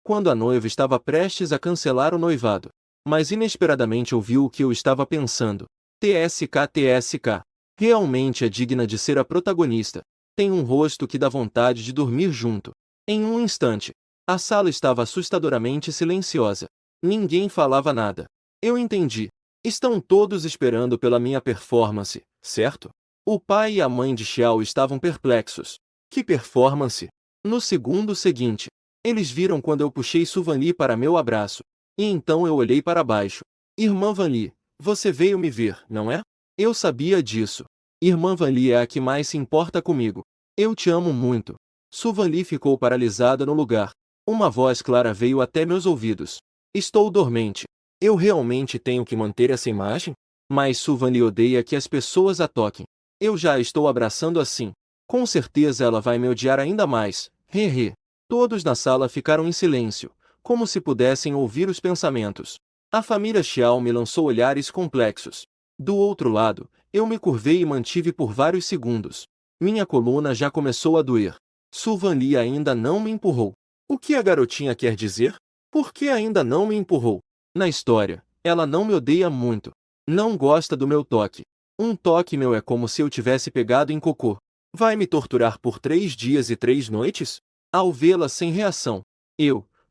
quando a noiva estava prestes a cancelar o noivado. Mas inesperadamente ouviu o que eu estava pensando. TSK. Realmente é digna de ser a protagonista. Tem um rosto que dá vontade de dormir junto. Em um instante, a sala estava assustadoramente silenciosa. Ninguém falava nada. Eu entendi. Estão todos esperando pela minha performance, certo? O pai e a mãe de Xiao estavam perplexos. Que performance? No segundo seguinte, eles viram quando eu puxei Su Vanli para meu abraço. E então eu olhei para baixo. Irmã Vanli, você veio me ver, não é? Eu sabia disso. Irmã Vanli é a que mais se importa comigo. Eu te amo muito. Su Vanli ficou paralisada no lugar. Uma voz clara veio até meus ouvidos. Estou dormente. Eu realmente tenho que manter essa imagem? Mas Su Vanli odeia que as pessoas a toquem. Eu já estou abraçando assim. Com certeza ela vai me odiar ainda mais. Hehe. Todos na sala ficaram em silêncio, como se pudessem ouvir os pensamentos. A família Xiao me lançou olhares complexos. Do outro lado, eu me curvei e mantive por vários segundos. Minha coluna já começou a doer. Su Vanli ainda não me empurrou. O que a garotinha quer dizer? Por que ainda não me empurrou? Na história, ela não me odeia muito. Não gosta do meu toque. Um toque meu é como se eu tivesse pegado em cocô. Vai me torturar por 3 dias e 3 noites? Ao vê-la sem reação,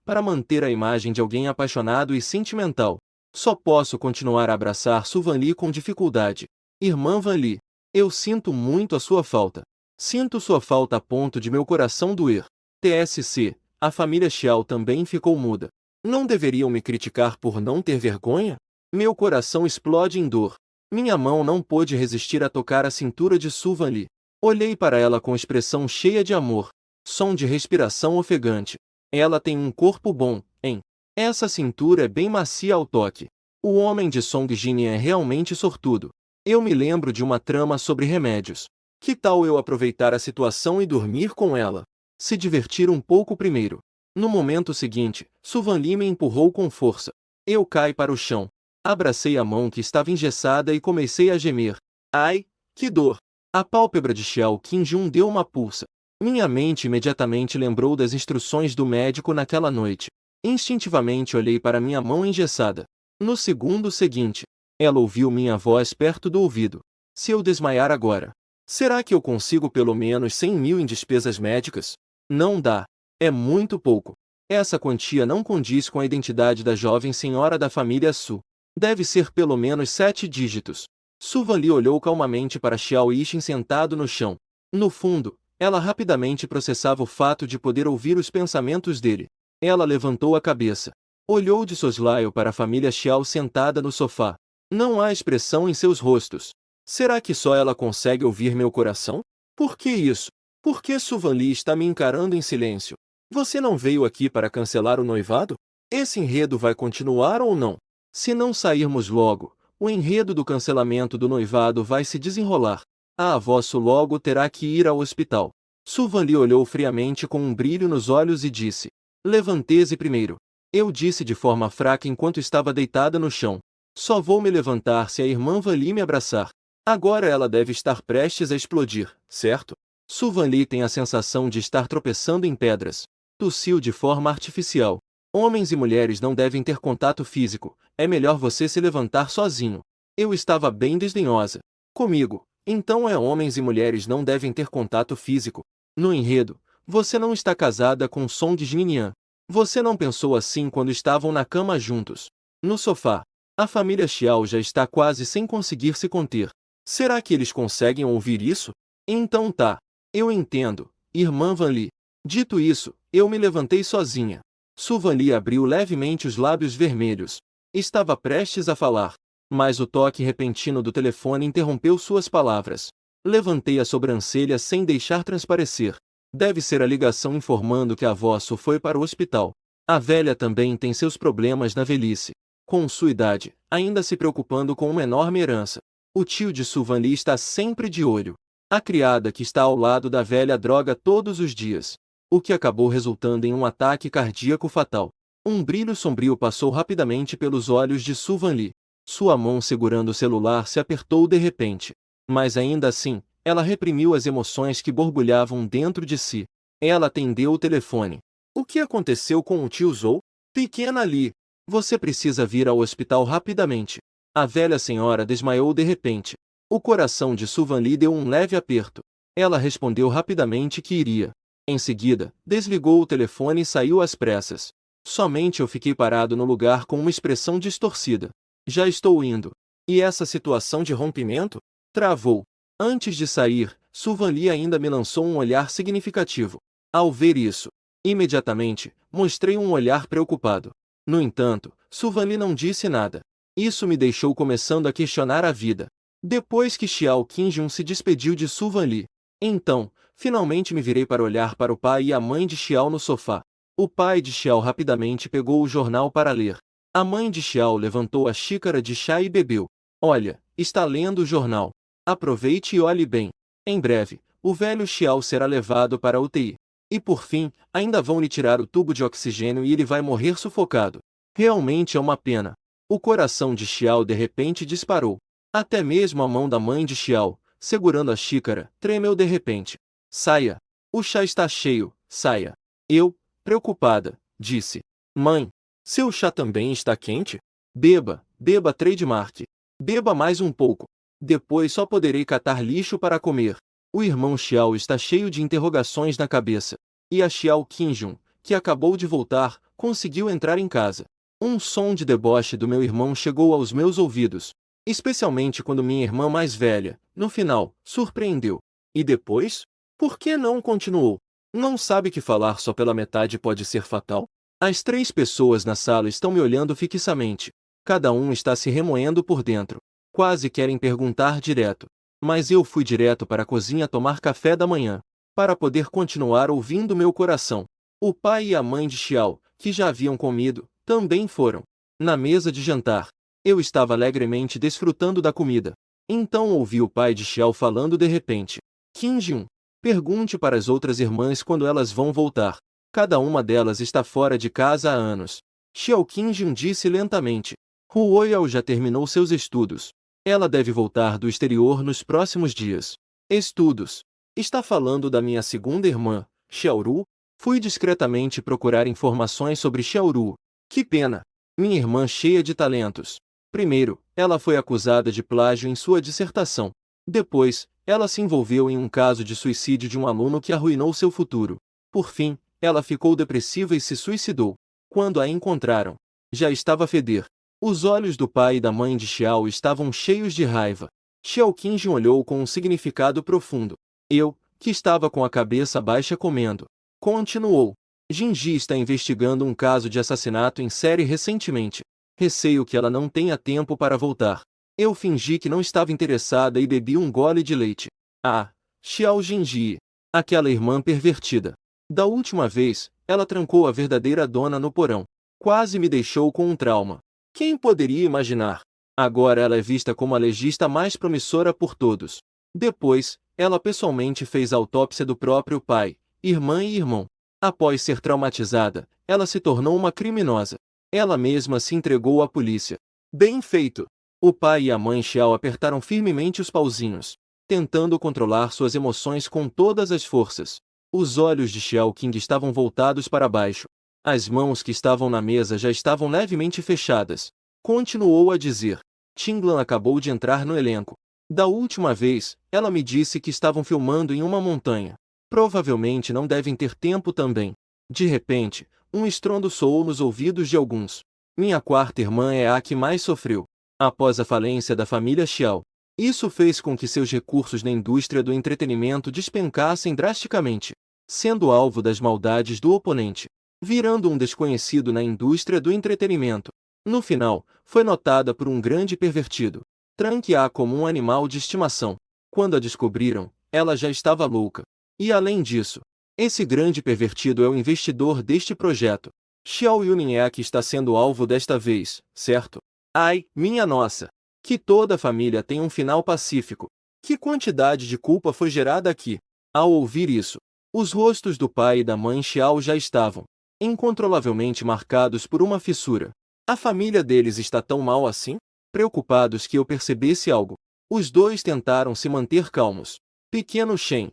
para manter a imagem de alguém apaixonado e sentimental, só posso continuar a abraçar Su Vanli com dificuldade. Irmã Vanli, eu sinto muito a sua falta. Sinto sua falta a ponto de meu coração doer. TSC, a família Xiao também ficou muda. Não deveriam me criticar por não ter vergonha? Meu coração explode em dor. Minha mão não pôde resistir a tocar a cintura de Su Vanli. Olhei para ela com expressão cheia de amor. Som de respiração ofegante. Ela tem um corpo bom, hein? Essa cintura é bem macia ao toque. O homem de Song Jin é realmente sortudo. Eu me lembro de uma trama sobre remédios. Que tal eu aproveitar a situação e dormir com ela? Se divertir um pouco primeiro. No momento seguinte, Su Vanli me empurrou com força. Eu caí para o chão. Abracei a mão que estava engessada e comecei a gemer. Ai, que dor! A pálpebra de Xiao Qinjun deu uma pulsa. Minha mente imediatamente lembrou das instruções do médico naquela noite. Instintivamente olhei para minha mão engessada. No segundo seguinte, ela ouviu minha voz perto do ouvido. Se eu desmaiar agora, será que eu consigo pelo menos 100 mil em despesas médicas? Não dá. É muito pouco. Essa quantia não condiz com a identidade da jovem senhora da família Su. Deve ser pelo menos 7 dígitos. Su Vanli olhou calmamente para Xiao Yixin sentado no chão. No fundo, ela rapidamente processava o fato de poder ouvir os pensamentos dele. Ela levantou a cabeça. Olhou de soslaio para a família Xiao sentada no sofá. Não há expressão em seus rostos. Será que só ela consegue ouvir meu coração? Por que isso? Por que Su Vanli está me encarando em silêncio? Você não veio aqui para cancelar o noivado? Esse enredo vai continuar ou não? Se não sairmos logo, o enredo do cancelamento do noivado vai se desenrolar. A avó Su logo terá que ir ao hospital. Su Vanli olhou friamente com um brilho nos olhos e disse: Levante-se primeiro. Eu disse de forma fraca enquanto estava deitada no chão. Só vou me levantar se a irmã Vanli me abraçar. Agora ela deve estar prestes a explodir, certo? Su Vanli tem a sensação de estar tropeçando em pedras. Tossiu de forma artificial. Homens e mulheres não devem ter contato físico. É melhor você se levantar sozinho. Eu estava bem desdenhosa. Comigo. Então homens e mulheres não devem ter contato físico. No enredo, você não está casada com Song Jinyan. Você não pensou assim quando estavam na cama juntos. No sofá, a família Xiao já está quase sem conseguir se conter. Será que eles conseguem ouvir isso? Então tá. Eu entendo, irmã Vanli. Dito isso, eu me levantei sozinha. Su Vanli abriu levemente os lábios vermelhos. Estava prestes a falar. Mas o toque repentino do telefone interrompeu suas palavras. Levantei a sobrancelha sem deixar transparecer. Deve ser a ligação informando que a avó Su foi para o hospital. A velha também tem seus problemas na velhice. Com sua idade, ainda se preocupando com uma enorme herança. O tio de Su Vanli está sempre de olho. A criada que está ao lado da velha droga todos os dias. O que acabou resultando em um ataque cardíaco fatal. Um brilho sombrio passou rapidamente pelos olhos de Su Vanli. Sua mão segurando o celular se apertou de repente. Mas ainda assim, ela reprimiu as emoções que borbulhavam dentro de si. Ela atendeu o telefone. O que aconteceu com o tio Zou? Pequena Li, você precisa vir ao hospital rapidamente. A velha senhora desmaiou de repente. O coração de Suvan Li deu um leve aperto. Ela respondeu rapidamente que iria. Em seguida, desligou o telefone e saiu às pressas. Somente eu fiquei parado no lugar com uma expressão distorcida. Já estou indo. E essa situação de rompimento? Travou. Antes de sair, Suvan Li ainda me lançou um olhar significativo. Ao ver isso, imediatamente, mostrei um olhar preocupado. No entanto, Suvan Li não disse nada. Isso me deixou começando a questionar a vida. Depois que Xiao Qingjun se despediu de Suvan Li, então, finalmente me virei para olhar para o pai e a mãe de Xiao no sofá. O pai de Xiao rapidamente pegou o jornal para ler. A mãe de Xiao levantou a xícara de chá e bebeu. Olha, está lendo o jornal. Aproveite e olhe bem. Em breve, o velho Xiao será levado para a UTI. E por fim, ainda vão lhe tirar o tubo de oxigênio e ele vai morrer sufocado. Realmente é uma pena. O coração de Xiao de repente disparou. Até mesmo a mão da mãe de Xiao, segurando a xícara, tremeu de repente. Saia. O chá está cheio, saia. Eu, preocupada, disse. Mãe, seu chá também está quente? Beba, beba trademark. Beba mais um pouco. Depois só poderei catar lixo para comer. O irmão Xiao está cheio de interrogações na cabeça. E a Xiao Qingjun, que acabou de voltar, conseguiu entrar em casa. Um som de deboche do meu irmão chegou aos meus ouvidos. Especialmente quando minha irmã mais velha, no final, surpreendeu. E depois? Por que não continuou? Não sabe que falar só pela metade pode ser fatal? As 3 pessoas na sala estão me olhando fixamente. Cada um está se remoendo por dentro. Quase querem perguntar direto. Mas eu fui direto para a cozinha tomar café da manhã, para poder continuar ouvindo meu coração. O pai e a mãe de Xiao, que já haviam comido, também foram. Na mesa de jantar, eu estava alegremente desfrutando da comida. Então ouvi o pai de Xiao falando de repente. Qingjun, pergunte para as outras irmãs quando elas vão voltar. Cada uma delas está fora de casa há anos. Xiao Qingjun disse lentamente. Huo Yao já terminou seus estudos. Ela deve voltar do exterior nos próximos dias. Estudos. Está falando da minha segunda irmã, Xiaoru? Fui discretamente procurar informações sobre Xiaoru. Que pena! Minha irmã cheia de talentos. Primeiro, ela foi acusada de plágio em sua dissertação. Depois, ela se envolveu em um caso de suicídio de um aluno que arruinou seu futuro. Por fim, ela ficou depressiva e se suicidou. Quando a encontraram, já estava a feder. Os olhos do pai e da mãe de Xiao estavam cheios de raiva. Xiao Qingjun olhou com um significado profundo. Eu, que estava com a cabeça baixa comendo, continuou. Jinji está investigando um caso de assassinato em série recentemente. Receio que ela não tenha tempo para voltar. Eu fingi que não estava interessada e bebi um gole de leite. Ah, Xiao Jinji. Aquela irmã pervertida. Da última vez, ela trancou a verdadeira dona no porão. Quase me deixou com um trauma. Quem poderia imaginar? Agora ela é vista como a legista mais promissora por todos. Depois, ela pessoalmente fez a autópsia do próprio pai, irmã e irmão. Após ser traumatizada, ela se tornou uma criminosa. Ela mesma se entregou à polícia. Bem feito! O pai e a mãe Xiao apertaram firmemente os pauzinhos, tentando controlar suas emoções com todas as forças. Os olhos de Xiao Qing estavam voltados para baixo. As mãos que estavam na mesa já estavam levemente fechadas. Continuou a dizer. Tinglan acabou de entrar no elenco. Da última vez, ela me disse que estavam filmando em uma montanha. Provavelmente não devem ter tempo também. De repente, um estrondo soou nos ouvidos de alguns. Minha quarta irmã é a que mais sofreu. Após a falência da família Xiao, isso fez com que seus recursos na indústria do entretenimento despencassem drasticamente, sendo alvo das maldades do oponente, virando um desconhecido na indústria do entretenimento. No final, foi notada por um grande pervertido. Tranque-a como um animal de estimação. Quando a descobriram, ela já estava louca. E além disso, esse grande pervertido é o investidor deste projeto. Xiao Yunin é a que está sendo alvo desta vez, certo? Ai, minha nossa! Que toda a família tenha um final pacífico. Que quantidade de culpa foi gerada aqui? Ao ouvir isso, os rostos do pai e da mãe Xiao já estavam incontrolavelmente marcados por uma fissura. A família deles está tão mal assim? Preocupados que eu percebesse algo, os dois tentaram se manter calmos. Pequeno Shen,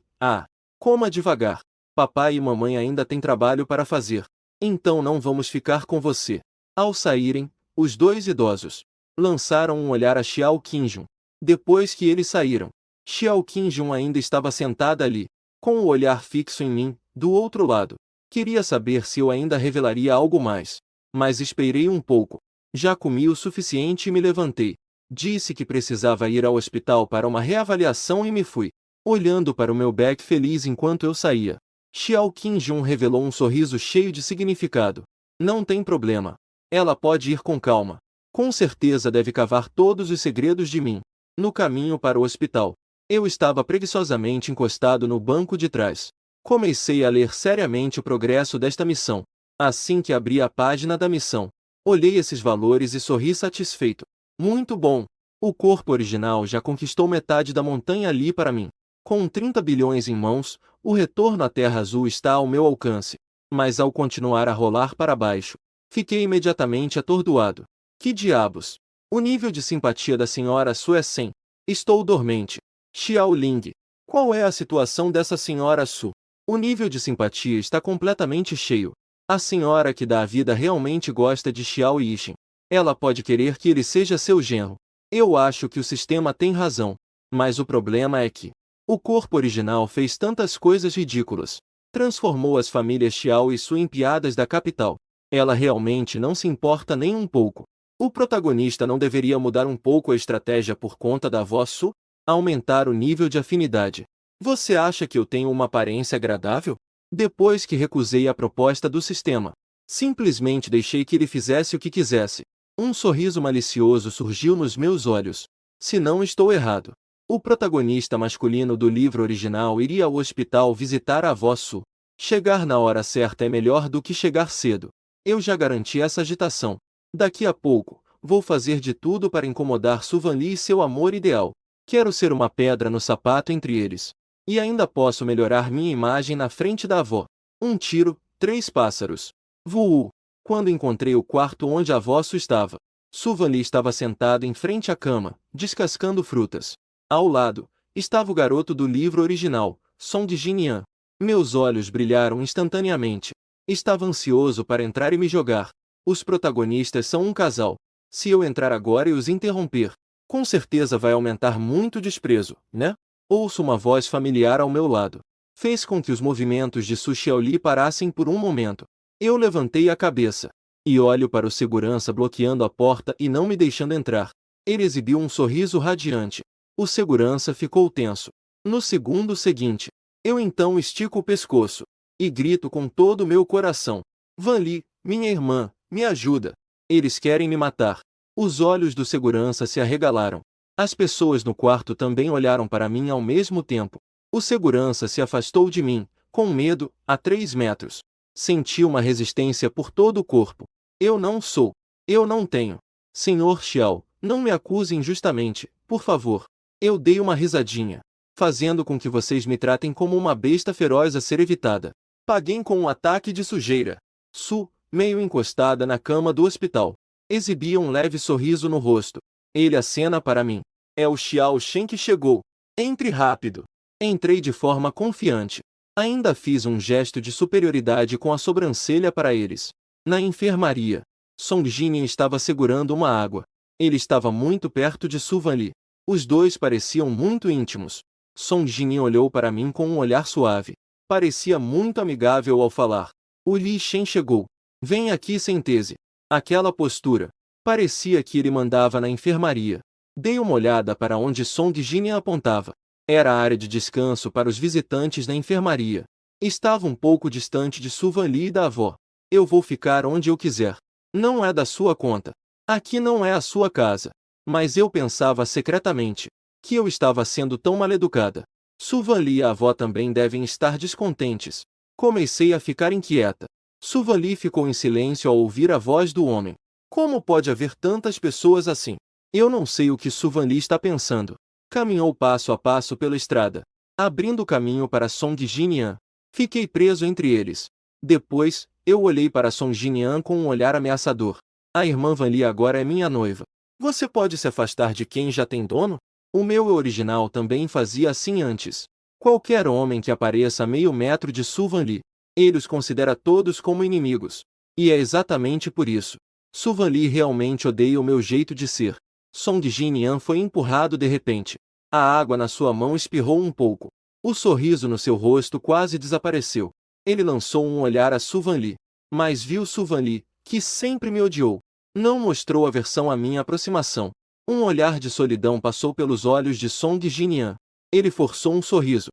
coma devagar. Papai e mamãe ainda têm trabalho para fazer. Então não vamos ficar com você. Ao saírem, os dois idosos lançaram um olhar a Xiao Qingjun. Depois que eles saíram, Xiao Qingjun ainda estava sentada ali, com o olhar fixo em mim, do outro lado. Queria saber se eu ainda revelaria algo mais. Mas esperei um pouco. Já comi o suficiente e me levantei. Disse que precisava ir ao hospital para uma reavaliação e me fui, olhando para o meu bag feliz enquanto eu saía. Xiao Qingjun revelou um sorriso cheio de significado. Não tem problema. Ela pode ir com calma. Com certeza deve cavar todos os segredos de mim. No caminho para o hospital, eu estava preguiçosamente encostado no banco de trás. Comecei a ler seriamente o progresso desta missão. Assim que abri a página da missão, olhei esses valores e sorri satisfeito. Muito bom! O corpo original já conquistou metade da montanha ali para mim. Com 30 bilhões em mãos, o retorno à Terra Azul está ao meu alcance. Mas ao continuar a rolar para baixo, fiquei imediatamente atordoado. Que diabos! O nível de simpatia da senhora Su é 100. Estou dormente. Xiao Ling. Qual é a situação dessa senhora Su? O nível de simpatia está completamente cheio. A senhora que dá a vida realmente gosta de Xiao Yixin. Ela pode querer que ele seja seu genro. Eu acho que o sistema tem razão. Mas o problema é que o corpo original fez tantas coisas ridículas. Transformou as famílias Xiao e Su em piadas da capital. Ela realmente não se importa nem um pouco. O protagonista não deveria mudar um pouco a estratégia por conta da avó Su? Aumentar o nível de afinidade. Você acha que eu tenho uma aparência agradável? Depois que recusei a proposta do sistema, simplesmente deixei que ele fizesse o que quisesse. Um sorriso malicioso surgiu nos meus olhos. Se não estou errado, o protagonista masculino do livro original iria ao hospital visitar a avó Su. Chegar na hora certa é melhor do que chegar cedo. Eu já garanti essa agitação. Daqui a pouco, vou fazer de tudo para incomodar Su Vanli e seu amor ideal. Quero ser uma pedra no sapato entre eles. E ainda posso melhorar minha imagem na frente da avó. Um tiro, 3 pássaros. Voou. Quando encontrei o quarto onde a avó Su estava, Su Vanli estava sentado em frente à cama, descascando frutas. Ao lado, estava o garoto do livro original, Song Jinyan. Meus olhos brilharam instantaneamente. Estava ansioso para entrar e me jogar. Os protagonistas são um casal. Se eu entrar agora e os interromper, com certeza vai aumentar muito o desprezo, né? Ouço uma voz familiar ao meu lado. Fez com que os movimentos de Su Xiaoli parassem por um momento. Eu levantei a cabeça e olho para o segurança bloqueando a porta e não me deixando entrar. Ele exibiu um sorriso radiante. O segurança ficou tenso. No segundo seguinte, eu então estico o pescoço e grito com todo o meu coração. Vanli, minha irmã, me ajuda. Eles querem me matar. Os olhos do segurança se arregalaram. As pessoas no quarto também olharam para mim ao mesmo tempo. O segurança se afastou de mim, com medo, a 3 metros. Senti uma resistência por todo o corpo. Eu não sou. Eu não tenho. Senhor Xiao, não me acuse injustamente, por favor. Eu dei uma risadinha, fazendo com que vocês me tratem como uma besta feroz a ser evitada. Paguei com um ataque de sujeira. Su, meio encostada na cama do hospital, exibia um leve sorriso no rosto. Ele acena para mim. É o Xiao Shen que chegou. Entre rápido. Entrei de forma confiante. Ainda fiz um gesto de superioridade com a sobrancelha para eles. Na enfermaria, Song Jinyan estava segurando uma água. Ele estava muito perto de Su Vanli. Os dois pareciam muito íntimos. Song Jinyan olhou para mim com um olhar suave. Parecia muito amigável ao falar. O Li Shen chegou. Vem aqui, sente-se. Aquela postura. Parecia que ele mandava na enfermaria. Dei uma olhada para onde Song Jinyan apontava. Era a área de descanso para os visitantes da enfermaria. Estava um pouco distante de Su Vanli e da avó. Eu vou ficar onde eu quiser. Não é da sua conta. Aqui não é a sua casa. Mas eu pensava secretamente que eu estava sendo tão mal-educada. Su Vanli e a avó também devem estar descontentes. Comecei a ficar inquieta. Su Vanli ficou em silêncio ao ouvir a voz do homem. Como pode haver tantas pessoas assim? Eu não sei o que Su Vanli está pensando. Caminhou passo a passo pela estrada, abrindo caminho para Song Jinyan. Fiquei preso entre eles. Depois, eu olhei para Song Jinyan com um olhar ameaçador. A irmã Vanli agora é minha noiva. Você pode se afastar de quem já tem dono? O meu eu original também fazia assim antes. Qualquer homem que apareça a meio metro de Su Vanli, ele os considera todos como inimigos. E é exatamente por isso. Su Vanli realmente odeia o meu jeito de ser. Song Jinyan foi empurrado de repente. A água na sua mão espirrou um pouco. O sorriso no seu rosto quase desapareceu. Ele lançou um olhar a Su Vanli. Mas viu Su Vanli, que sempre me odiou. Não mostrou aversão à minha aproximação. Um olhar de solidão passou pelos olhos de Song Jinyan. Ele forçou um sorriso.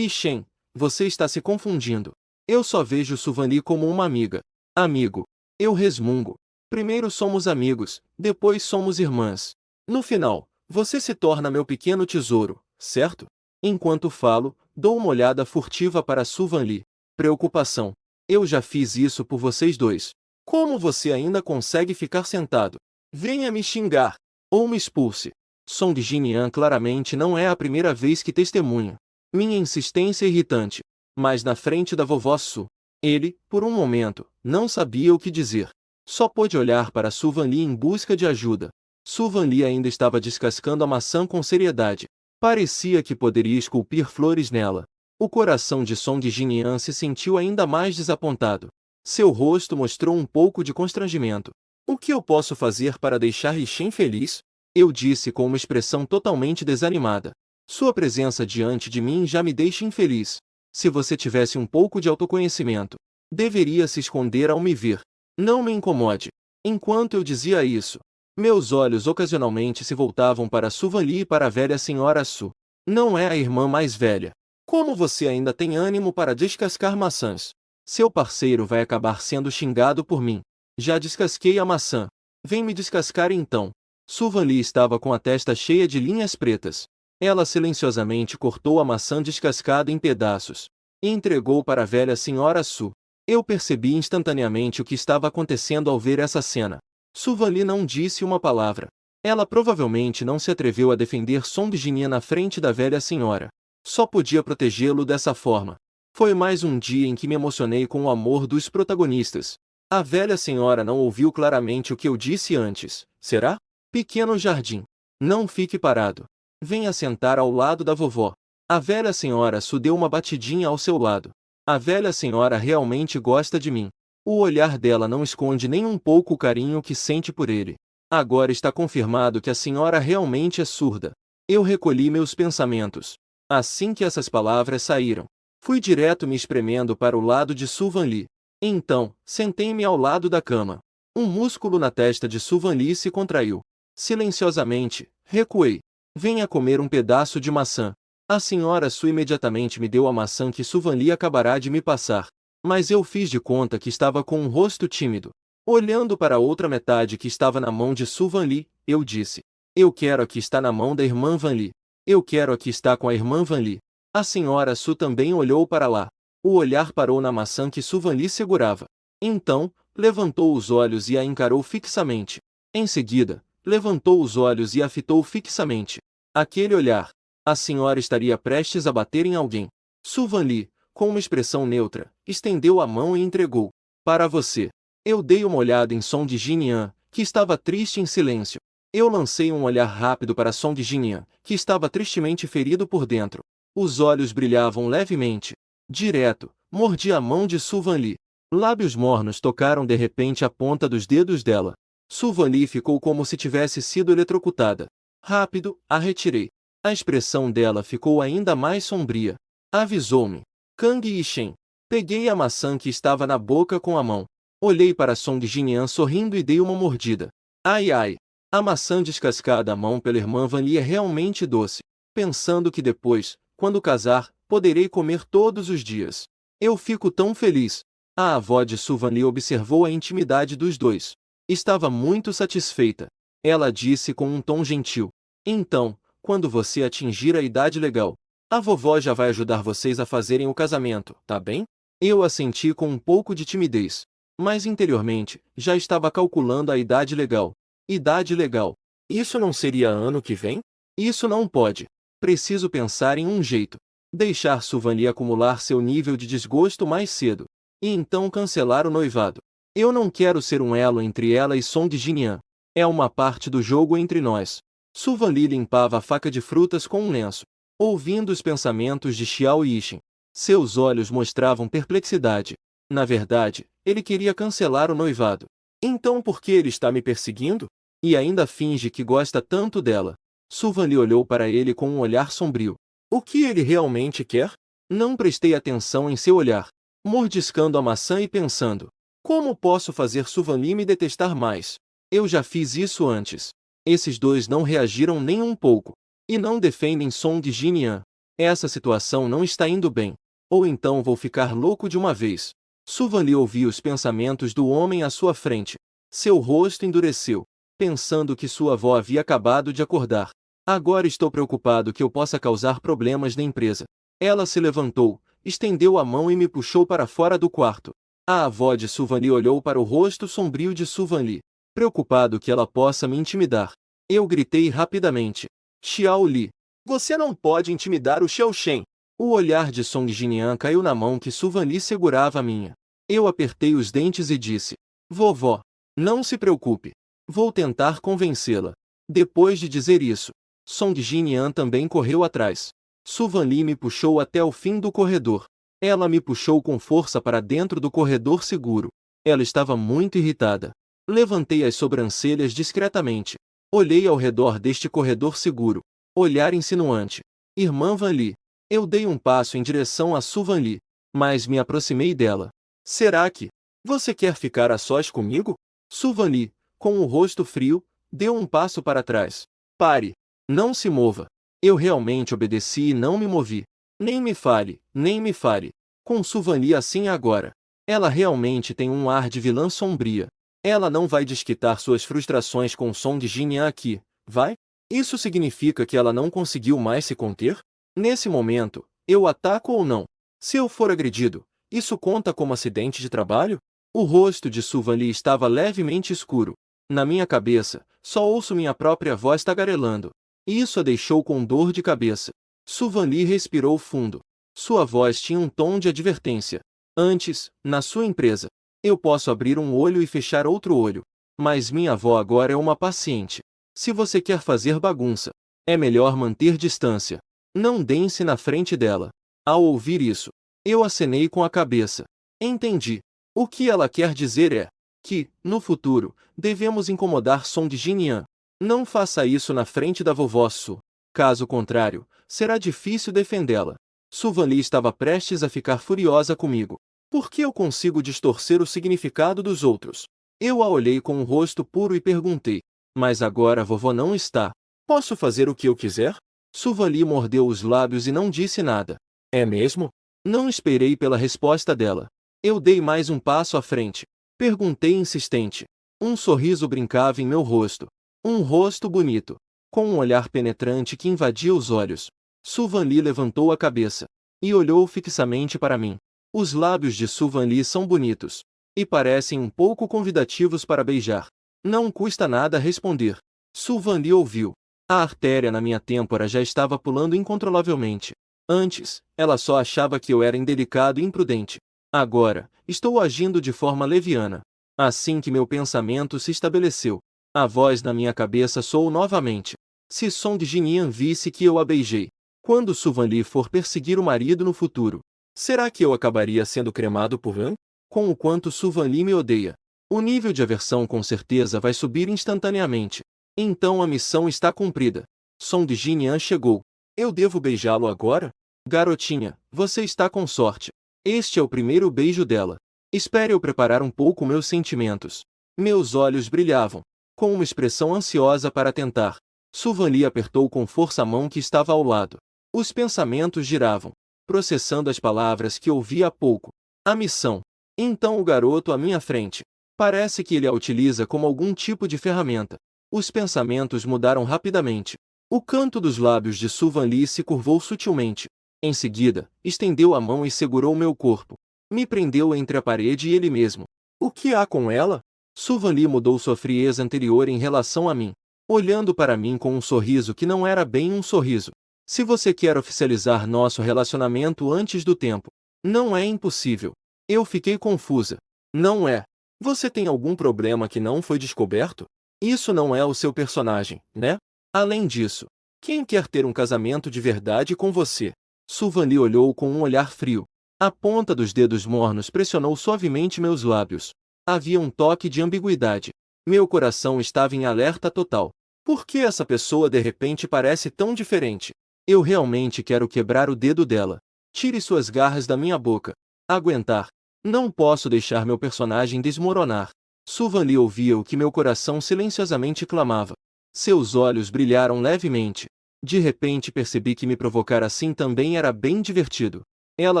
Shen, você está se confundindo. Eu só vejo Su Vanli como uma amiga. Amigo. Eu resmungo. Primeiro somos amigos, depois somos irmãs. No final, você se torna meu pequeno tesouro, certo? Enquanto falo, dou uma olhada furtiva para Su Vanli. Preocupação. Eu já fiz isso por vocês dois. Como você ainda consegue ficar sentado? Venha me xingar. Ou me expulse. Song Jinyan claramente não é a primeira vez que testemunha minha insistência irritante. Mas na frente da vovó Su, ele, por um momento, não sabia o que dizer. Só pôde olhar para Su Vanli em busca de ajuda. Su Vanli ainda estava descascando a maçã com seriedade. Parecia que poderia esculpir flores nela. O coração de Song Jinyan se sentiu ainda mais desapontado. Seu rosto mostrou um pouco de constrangimento. O que eu posso fazer para deixar Shen feliz? Eu disse com uma expressão totalmente desanimada. Sua presença diante de mim já me deixa infeliz. Se você tivesse um pouco de autoconhecimento, deveria se esconder ao me ver. Não me incomode. Enquanto eu dizia isso, meus olhos ocasionalmente se voltavam para Su Vanli e para a velha senhora Su. Não é a irmã mais velha. Como você ainda tem ânimo para descascar maçãs? Seu parceiro vai acabar sendo xingado por mim. Já descasquei a maçã. Vem me descascar então. Su Vanli estava com a testa cheia de linhas pretas. Ela silenciosamente cortou a maçã descascada em pedaços e entregou para a velha senhora Su. Eu percebi instantaneamente o que estava acontecendo ao ver essa cena. Su Vanli não disse uma palavra. Ela provavelmente não se atreveu a defender Song Jinyan na frente da velha senhora. Só podia protegê-lo dessa forma. Foi mais um dia em que me emocionei com o amor dos protagonistas. A velha senhora não ouviu claramente o que eu disse antes. Será? Pequeno jardim. Não fique parado. Venha sentar ao lado da vovó. A velha senhora Su deu uma batidinha ao seu lado. A velha senhora realmente gosta de mim. O olhar dela não esconde nem um pouco o carinho que sente por ele. Agora está confirmado que a senhora realmente é surda. Eu recolhi meus pensamentos. Assim que essas palavras saíram, fui direto me espremendo para o lado de Su Vanli. Então, sentei-me ao lado da cama. Um músculo na testa de Su Vanli se contraiu. Silenciosamente, recuei. Venha comer um pedaço de maçã. A senhora Su imediatamente me deu a maçã que Su Vanli acabará de me passar. Mas eu fiz de conta que estava com um rosto tímido. Olhando para a outra metade que estava na mão de Su Vanli, eu disse: eu quero a que está na mão da irmã Vanli. Eu quero a que está com a irmã Vanli. A senhora Su também olhou para lá. O olhar parou na maçã que Su Vanli segurava. Então, levantou os olhos e a encarou fixamente. Em seguida, levantou os olhos e a fitou fixamente. Aquele olhar. A senhora estaria prestes a bater em alguém. Su Vanli, com uma expressão neutra, estendeu a mão e entregou. Para você. Eu dei uma olhada em Song Jinyan, que estava triste em silêncio. Eu lancei um olhar rápido para Song Jinyan, que estava tristemente ferido por dentro. Os olhos brilhavam levemente. Direto, mordi a mão de Su Vanli. Lábios mornos tocaram de repente a ponta dos dedos dela. Su Vanli ficou como se tivesse sido eletrocutada. Rápido, a retirei. A expressão dela ficou ainda mais sombria. Avisou-me. Kang Yishen. Peguei a maçã que estava na boca com a mão. Olhei para Song Jinyan sorrindo e dei uma mordida. Ai ai. A maçã descascada à mão pela irmã Vanli é realmente doce. Pensando que depois, quando casar, poderei comer todos os dias. Eu fico tão feliz. A avó de Su Vanli observou a intimidade dos dois. Estava muito satisfeita. Ela disse com um tom gentil. Então, quando você atingir a idade legal, a vovó já vai ajudar vocês a fazerem o casamento, tá bem? Eu assenti com um pouco de timidez. Mas interiormente, já estava calculando a idade legal. Idade legal. Isso não seria ano que vem? Isso não pode. Preciso pensar em um jeito. Deixar Su Vanli acumular seu nível de desgosto mais cedo. E então cancelar o noivado. Eu não quero ser um elo entre ela e Song Jinyan. É uma parte do jogo entre nós. Su Vanli limpava a faca de frutas com um lenço, ouvindo os pensamentos de Xiao Yixin. Seus olhos mostravam perplexidade. Na verdade, Ele queria cancelar o noivado. Então por que ele está me perseguindo? E ainda finge que gosta tanto dela. Suvan Lee olhou para ele com um olhar sombrio. O que ele realmente quer? Não prestei atenção em seu olhar, mordiscando a maçã e pensando: como posso fazer Suvan Lee me detestar mais? Eu já fiz isso antes. Esses dois não reagiram nem um pouco. E não defendem Song Jin-Yan. Essa situação não está indo bem. Ou então vou ficar louco de uma vez. Suvan Lee ouvia os pensamentos do homem à sua frente. Seu rosto endureceu, pensando que sua avó havia acabado de acordar. Agora estou preocupado que eu possa causar problemas na empresa. Ela se levantou, estendeu a mão e me puxou para fora do quarto. A avó de Suvan Lee olhou para o rosto sombrio de Suvan Lee, preocupado que ela possa me intimidar. Eu gritei rapidamente: Xiao Li, você não pode intimidar o Xiao Shen. O olhar de Song Jin-Yan caiu na mão que Suvan Lee segurava a minha. Eu apertei os dentes e disse: vovó, não se preocupe. Vou tentar convencê-la. Depois de dizer isso, Song Jin-Yan também correu atrás. Suvan Lee me puxou até o fim do corredor. Ela me puxou com força para dentro do corredor seguro. Ela estava muito irritada. Levantei as sobrancelhas discretamente. Olhei ao redor deste corredor seguro. Olhar insinuante. Irmã Van Lee. Eu dei um passo em direção a Suvan Lee, mas me aproximei dela. Será que você quer ficar a sós comigo? Suvan Lee, com o rosto frio, deu um passo para trás. Pare. Não se mova. Eu realmente obedeci e não me movi. Nem me fale, nem me fale. Com Suvan Lee assim agora. Ela realmente tem um ar de vilã sombria. Ela não vai desquitar suas frustrações com Song Jin-Yan aqui, vai? Isso significa que ela não conseguiu mais se conter? Nesse momento, eu ataco ou não? Se eu for agredido, isso conta como acidente de trabalho? O rosto de Suvan Lee estava levemente escuro. Na minha cabeça, só ouço minha própria voz tagarelando. E isso a deixou com dor de cabeça. Suvan Lee respirou fundo. Sua voz tinha um tom de advertência. Antes, na sua empresa, eu posso abrir um olho e fechar outro olho. Mas minha avó agora é uma paciente. Se você quer fazer bagunça, é melhor manter distância. Não dance na frente dela. Ao ouvir isso, eu acenei com a cabeça. Entendi. O que ela quer dizer é que, no futuro, devemos incomodar Song Jin-Yan. Não faça isso na frente da vovó Su. Caso contrário, será difícil defendê-la. Suvan Lee estava prestes a ficar furiosa comigo. Por que eu consigo distorcer o significado dos outros? Eu a olhei com um rosto puro e perguntei: mas agora a vovó não está. Posso fazer o que eu quiser? Suvan Lee mordeu os lábios e não disse nada. É mesmo? Não esperei pela resposta dela. Eu dei mais um passo à frente. Perguntei insistente. Um sorriso brincava em meu rosto. Um rosto bonito, com um olhar penetrante que invadia os olhos. Suvan Lee levantou a cabeça e olhou fixamente para mim. Os lábios de Suvan Lee são bonitos e parecem um pouco convidativos para beijar. Não custa nada responder. Suvan Lee ouviu. A artéria na minha têmpora já estava pulando incontrolavelmente. Antes, ela só achava que eu era indelicado e imprudente. Agora, estou agindo de forma leviana. Assim que meu pensamento se estabeleceu, a voz na minha cabeça soou novamente. Se Song Jin-Yan visse que eu a beijei, quando Suvan Lee for perseguir o marido no futuro, será que eu acabaria sendo cremado por Han? Com o quanto Suvan Lee me odeia, o nível de aversão com certeza vai subir instantaneamente. Então a missão está cumprida. Song Jin-Yan chegou. Eu devo beijá-lo agora? Garotinha, você está com sorte. Este é o primeiro beijo dela. Espere eu preparar um pouco meus sentimentos. Meus olhos brilhavam, com uma expressão ansiosa para tentar. Suvan Lee apertou com força a mão que estava ao lado. Os pensamentos giravam, processando as palavras que ouvi há pouco. A missão. Então o garoto à minha frente. Parece que ele a utiliza como algum tipo de ferramenta. Os pensamentos mudaram rapidamente. O canto dos lábios de Suvan Lee se curvou sutilmente. Em seguida, estendeu a mão e segurou meu corpo. Me prendeu entre a parede e ele mesmo. O que há com ela? Suvan Lee mudou sua frieza anterior em relação a mim, olhando para mim com um sorriso que não era bem um sorriso. Se você quer oficializar nosso relacionamento antes do tempo, não é impossível. Eu fiquei confusa. Não é. Você tem algum problema que não foi descoberto? Isso não é o seu personagem, né? Além disso, quem quer ter um casamento de verdade com você? Suvan Lee olhou com um olhar frio. A ponta dos dedos mornos pressionou suavemente meus lábios. Havia um toque de ambiguidade. Meu coração estava em alerta total. Por que essa pessoa de repente parece tão diferente? Eu realmente quero quebrar o dedo dela. Tire suas garras da minha boca. Aguentar. Não posso deixar meu personagem desmoronar. Suvan Lee ouvia o que meu coração silenciosamente clamava. Seus olhos brilharam levemente. De repente percebi que me provocar assim também era bem divertido. Ela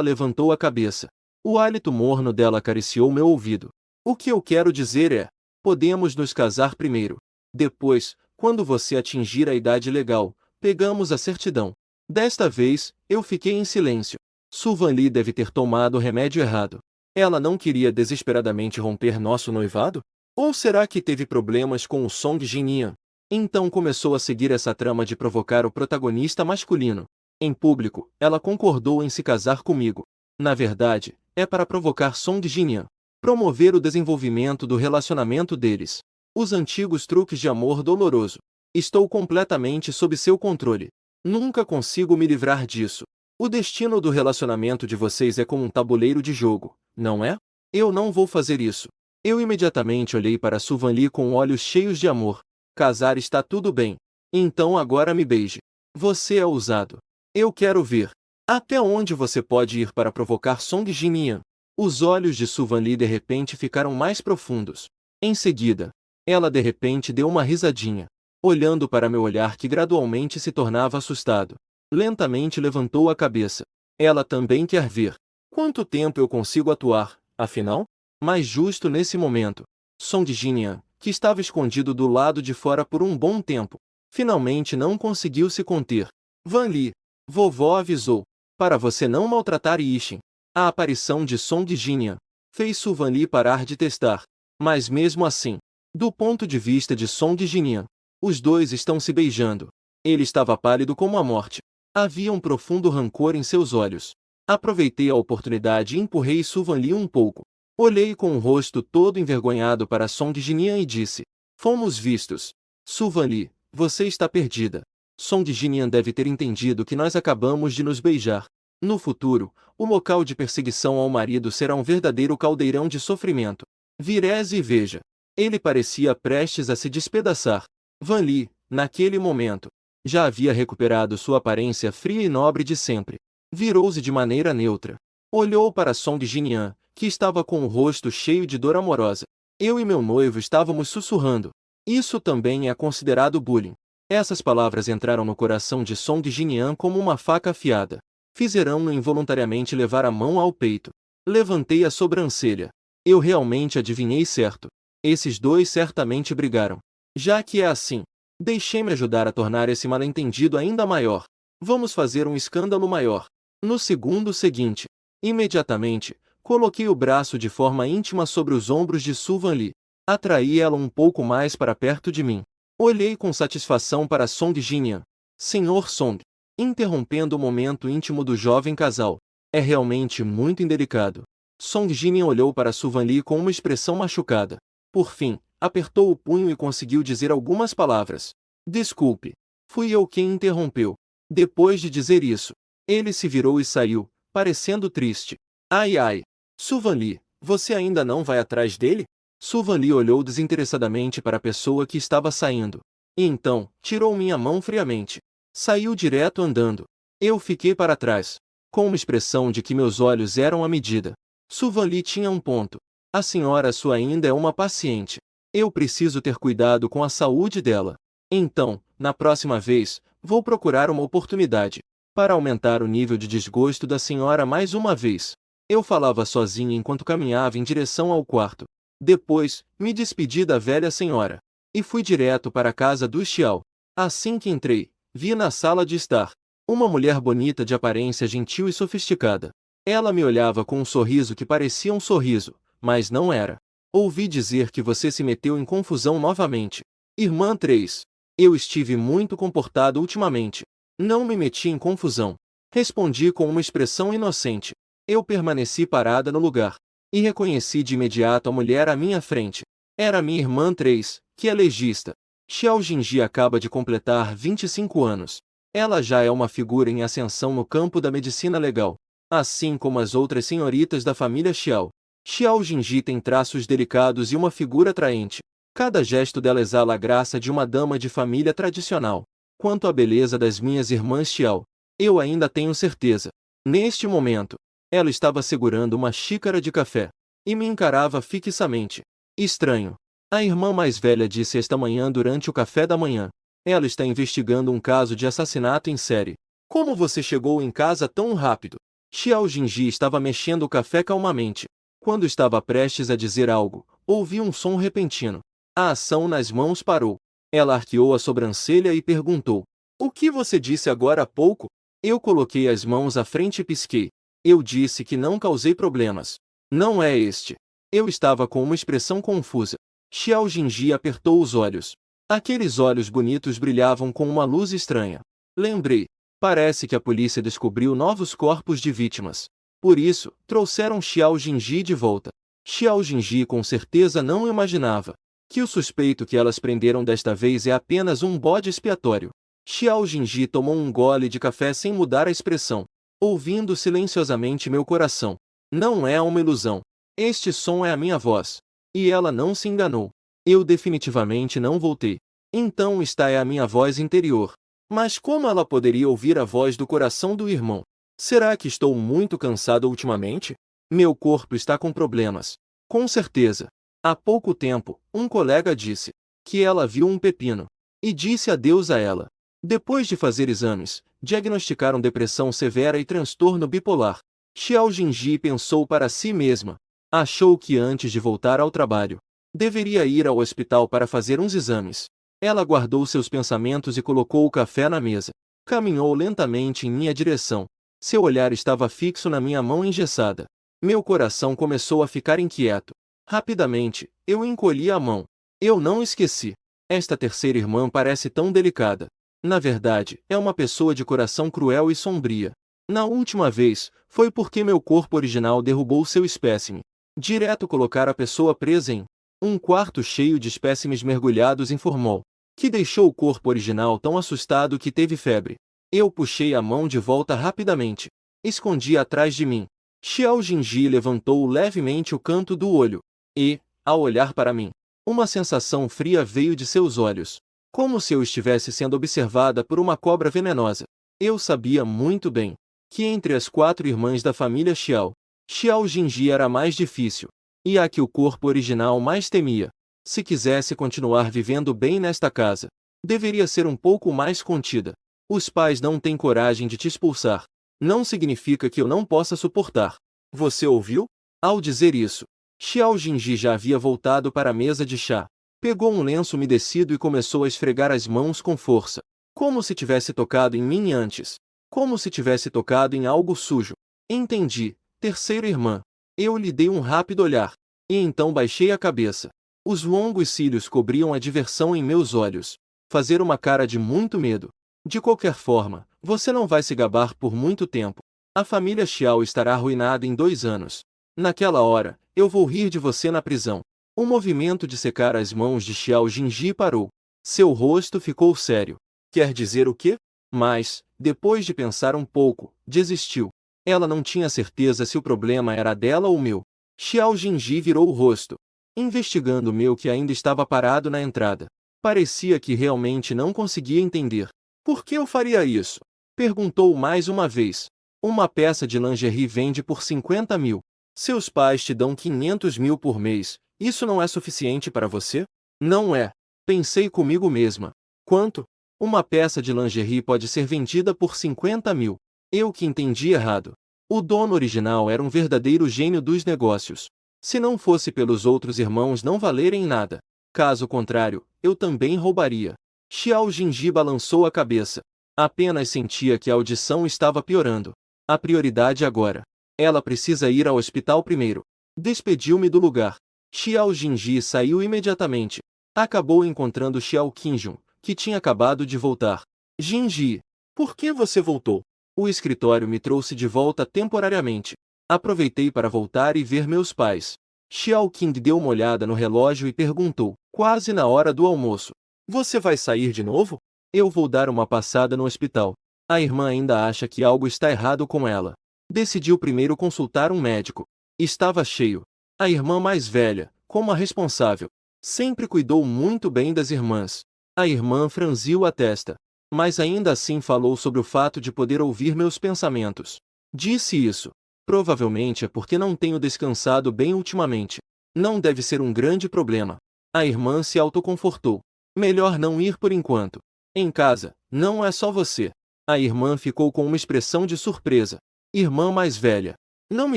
levantou a cabeça. O hálito morno dela acariciou meu ouvido. O que eu quero dizer é: podemos nos casar primeiro. Depois, quando você atingir a idade legal, pegamos a certidão. Desta vez, eu fiquei em silêncio. Suvan Lee deve ter tomado o remédio errado. Ela não queria desesperadamente romper nosso noivado? Ou será que teve problemas com o Song Jin-Yan? Então começou a seguir essa trama de provocar o protagonista masculino. Em público, ela concordou em se casar comigo. Na verdade, é para provocar Song Jin-Yan. Promover o desenvolvimento do relacionamento deles. Os antigos truques de amor doloroso. Estou completamente sob seu controle. Nunca consigo me livrar disso. O destino do relacionamento de vocês é como um tabuleiro de jogo, não é? Eu não vou fazer isso. Eu imediatamente olhei para Suvan Lee com olhos cheios de amor. Casar está tudo bem. Então agora me beije. Você é ousado. Eu quero ver. Até onde você pode ir para provocar Song Jin-Yan? Os olhos de Suvan Lee de repente ficaram mais profundos. Em seguida, ela de repente deu uma risadinha. Olhando para meu olhar que gradualmente se tornava assustado. Lentamente levantou a cabeça. Ela também quer ver. Quanto tempo eu consigo atuar, afinal? Mas justo nesse momento, Song Jin-Yan, que estava escondido do lado de fora por um bom tempo, finalmente não conseguiu se conter. Van Lee, vovó avisou, para você não maltratar Ishin. A aparição de Song Jin-Yan fez Suvan Lee parar de testar. Mas mesmo assim, do ponto de vista de Song Jin-Yan, os dois estão se beijando. Ele estava pálido como a morte. Havia um profundo rancor em seus olhos. Aproveitei a oportunidade e empurrei Suvan Lee um pouco. Olhei com o rosto todo envergonhado para Song Jin-Yan e disse: fomos vistos. Suvan Lee, você está perdida. Song Jin-Yan deve ter entendido que nós acabamos de nos beijar. No futuro, o local de perseguição ao marido será um verdadeiro caldeirão de sofrimento. Vireze e veja. Ele parecia prestes a se despedaçar. Van Lee, naquele momento, já havia recuperado sua aparência fria e nobre de sempre. Virou-se de maneira neutra. Olhou para Song Jin-Yan, que estava com o rosto cheio de dor amorosa. Eu e meu noivo estávamos sussurrando. Isso também é considerado bullying. Essas palavras entraram no coração de Song Jin-Yan como uma faca afiada. Fizeram-no involuntariamente levar a mão ao peito. Levantei a sobrancelha. Eu realmente adivinhei certo. Esses dois certamente brigaram. Já que é assim, deixe-me ajudar a tornar esse mal-entendido ainda maior. Vamos fazer um escândalo maior. No segundo seguinte, imediatamente, coloquei o braço de forma íntima sobre os ombros de Suvan Lee. Atraí ela um pouco mais para perto de mim. Olhei com satisfação para Song Jin-Yan. Senhor Song, interrompendo o momento íntimo do jovem casal. É realmente muito indelicado. Song Jin-Yan olhou para Suvan Lee com uma expressão machucada. Por fim, apertou o punho e conseguiu dizer algumas palavras. Desculpe. Fui eu quem interrompeu. Depois de dizer isso, ele se virou e saiu, parecendo triste. Ai ai. Suvan Lee, você ainda não vai atrás dele? Suvan Lee olhou desinteressadamente para a pessoa que estava saindo. E então, tirou minha mão friamente. Saiu direto andando. Eu fiquei para trás, com uma expressão de que meus olhos eram à medida. Suvan Lee tinha um ponto. A senhora sua ainda é uma paciente. Eu preciso ter cuidado com a saúde dela. Então, na próxima vez, vou procurar uma oportunidade para aumentar o nível de desgosto da senhora mais uma vez. Eu falava sozinha enquanto caminhava em direção ao quarto. Depois, me despedi da velha senhora e fui direto para a casa do Xiao. Assim que entrei, vi na sala de estar uma mulher bonita de aparência gentil e sofisticada. Ela me olhava com um sorriso que parecia um sorriso, mas não era. Ouvi dizer que você se meteu em confusão novamente. Irmã 3. Eu estive muito comportado ultimamente. Não me meti em confusão. Respondi com uma expressão inocente. Eu permaneci parada no lugar. E reconheci de imediato a mulher à minha frente. Era minha irmã 3, que é legista. Xiao Jinji acaba de completar 25 anos. Ela já é uma figura em ascensão no campo da medicina legal. Assim como as outras senhoritas da família Xiao. Xiao Jinji tem traços delicados e uma figura atraente. Cada gesto dela exala a graça de uma dama de família tradicional. Quanto à beleza das minhas irmãs Xiao, eu ainda tenho certeza. Neste momento, ela estava segurando uma xícara de café e me encarava fixamente. Estranho. A irmã mais velha disse esta manhã durante o café da manhã. Ela está investigando um caso de assassinato em série. Como você chegou em casa tão rápido? Xiao Jinji estava mexendo o café calmamente. Quando estava prestes a dizer algo, ouvi um som repentino. A ação nas mãos parou. Ela arqueou a sobrancelha e perguntou: "O que você disse agora há pouco?" Eu coloquei as mãos à frente e pisquei. Eu disse que não causei problemas. Não é este. Eu estava com uma expressão confusa. Xiao Jinji apertou os olhos. Aqueles olhos bonitos brilhavam com uma luz estranha. Lembrei. Parece que a polícia descobriu novos corpos de vítimas. Por isso, trouxeram Xiao Jinji de volta. Xiao Jinji com certeza não imaginava que o suspeito que elas prenderam desta vez é apenas um bode expiatório. Xiao Jinji tomou um gole de café sem mudar a expressão, ouvindo silenciosamente meu coração. Não é uma ilusão. Este som é a minha voz. E ela não se enganou. Eu definitivamente não voltei. Então esta é a minha voz interior. Mas como ela poderia ouvir a voz do coração do irmão? Será que estou muito cansado ultimamente? Meu corpo está com problemas. Com certeza. Há pouco tempo, um colega disse que ela viu um pepino e disse adeus a ela. Depois de fazer exames, diagnosticaram depressão severa e transtorno bipolar. Xiao Jinji pensou para si mesma. Achou que antes de voltar ao trabalho, deveria ir ao hospital para fazer uns exames. Ela guardou seus pensamentos e colocou o café na mesa. Caminhou lentamente em minha direção. Seu olhar estava fixo na minha mão engessada. Meu coração começou a ficar inquieto. Rapidamente, eu encolhi a mão. Eu não esqueci. Esta terceira irmã parece tão delicada. Na verdade, é uma pessoa de coração cruel e sombria. Na última vez, foi porque meu corpo original derrubou seu espécime. Direto colocar a pessoa presa em um quarto cheio de espécimes mergulhados em formol, que deixou o corpo original tão assustado que teve febre. Eu puxei a mão de volta rapidamente. Escondi atrás de mim. Xiao Jinji levantou levemente o canto do olho. E, ao olhar para mim, uma sensação fria veio de seus olhos. Como se eu estivesse sendo observada por uma cobra venenosa. Eu sabia muito bem que entre as 4 irmãs da família Xiao, Xiao Jinji era a mais difícil, e a que o corpo original mais temia. Se quisesse continuar vivendo bem nesta casa, deveria ser um pouco mais contida. Os pais não têm coragem de te expulsar. Não significa que eu não possa suportar. Você ouviu? Ao dizer isso, Xiao Jinji já havia voltado para a mesa de chá. Pegou um lenço umedecido e começou a esfregar as mãos com força. Como se tivesse tocado em mim antes. Como se tivesse tocado em algo sujo. Entendi, terceira irmã. Eu lhe dei um rápido olhar. E então baixei a cabeça. Os longos cílios cobriam a diversão em meus olhos. Fazer uma cara de muito medo. De qualquer forma, você não vai se gabar por muito tempo. A família Xiao estará arruinada em 2 anos. Naquela hora, eu vou rir de você na prisão. O movimento de secar as mãos de Xiao Jinji parou. Seu rosto ficou sério. Quer dizer o quê? Mas, depois de pensar um pouco, desistiu. Ela não tinha certeza se o problema era dela ou meu. Xiao Jinji virou o rosto, investigando o meu que ainda estava parado na entrada. Parecia que realmente não conseguia entender. Por que eu faria isso? Perguntou mais uma vez. Uma peça de lingerie vende por 50 mil. Seus pais te dão 500 mil por mês. Isso não é suficiente para você? Não é. Pensei comigo mesma. Quanto? Uma peça de lingerie pode ser vendida por 50 mil. Eu que entendi errado. O dono original era um verdadeiro gênio dos negócios. Se não fosse pelos outros irmãos não valerem nada. Caso contrário, eu também roubaria. Xiao Jinji balançou a cabeça. Apenas sentia que a audição estava piorando. A prioridade agora. Ela precisa ir ao hospital primeiro. Despediu-me do lugar. Xiao Jinji saiu imediatamente. Acabou encontrando Xiao Qinjun, que tinha acabado de voltar. Jinji, por que você voltou? O escritório me trouxe de volta temporariamente. Aproveitei para voltar e ver meus pais. Xiao Qing deu uma olhada no relógio e perguntou, quase na hora do almoço. Você vai sair de novo? Eu vou dar uma passada no hospital. A irmã ainda acha que algo está errado com ela. Decidiu primeiro consultar um médico. Estava cheio. A irmã mais velha, como a responsável, sempre cuidou muito bem das irmãs. A irmã franziu a testa, mas ainda assim falou sobre o fato de poder ouvir meus pensamentos. Disse isso. Provavelmente é porque não tenho descansado bem ultimamente. Não deve ser um grande problema. A irmã se autoconfortou. Melhor não ir por enquanto. Em casa, não é só você. A irmã ficou com uma expressão de surpresa. Irmã mais velha. Não me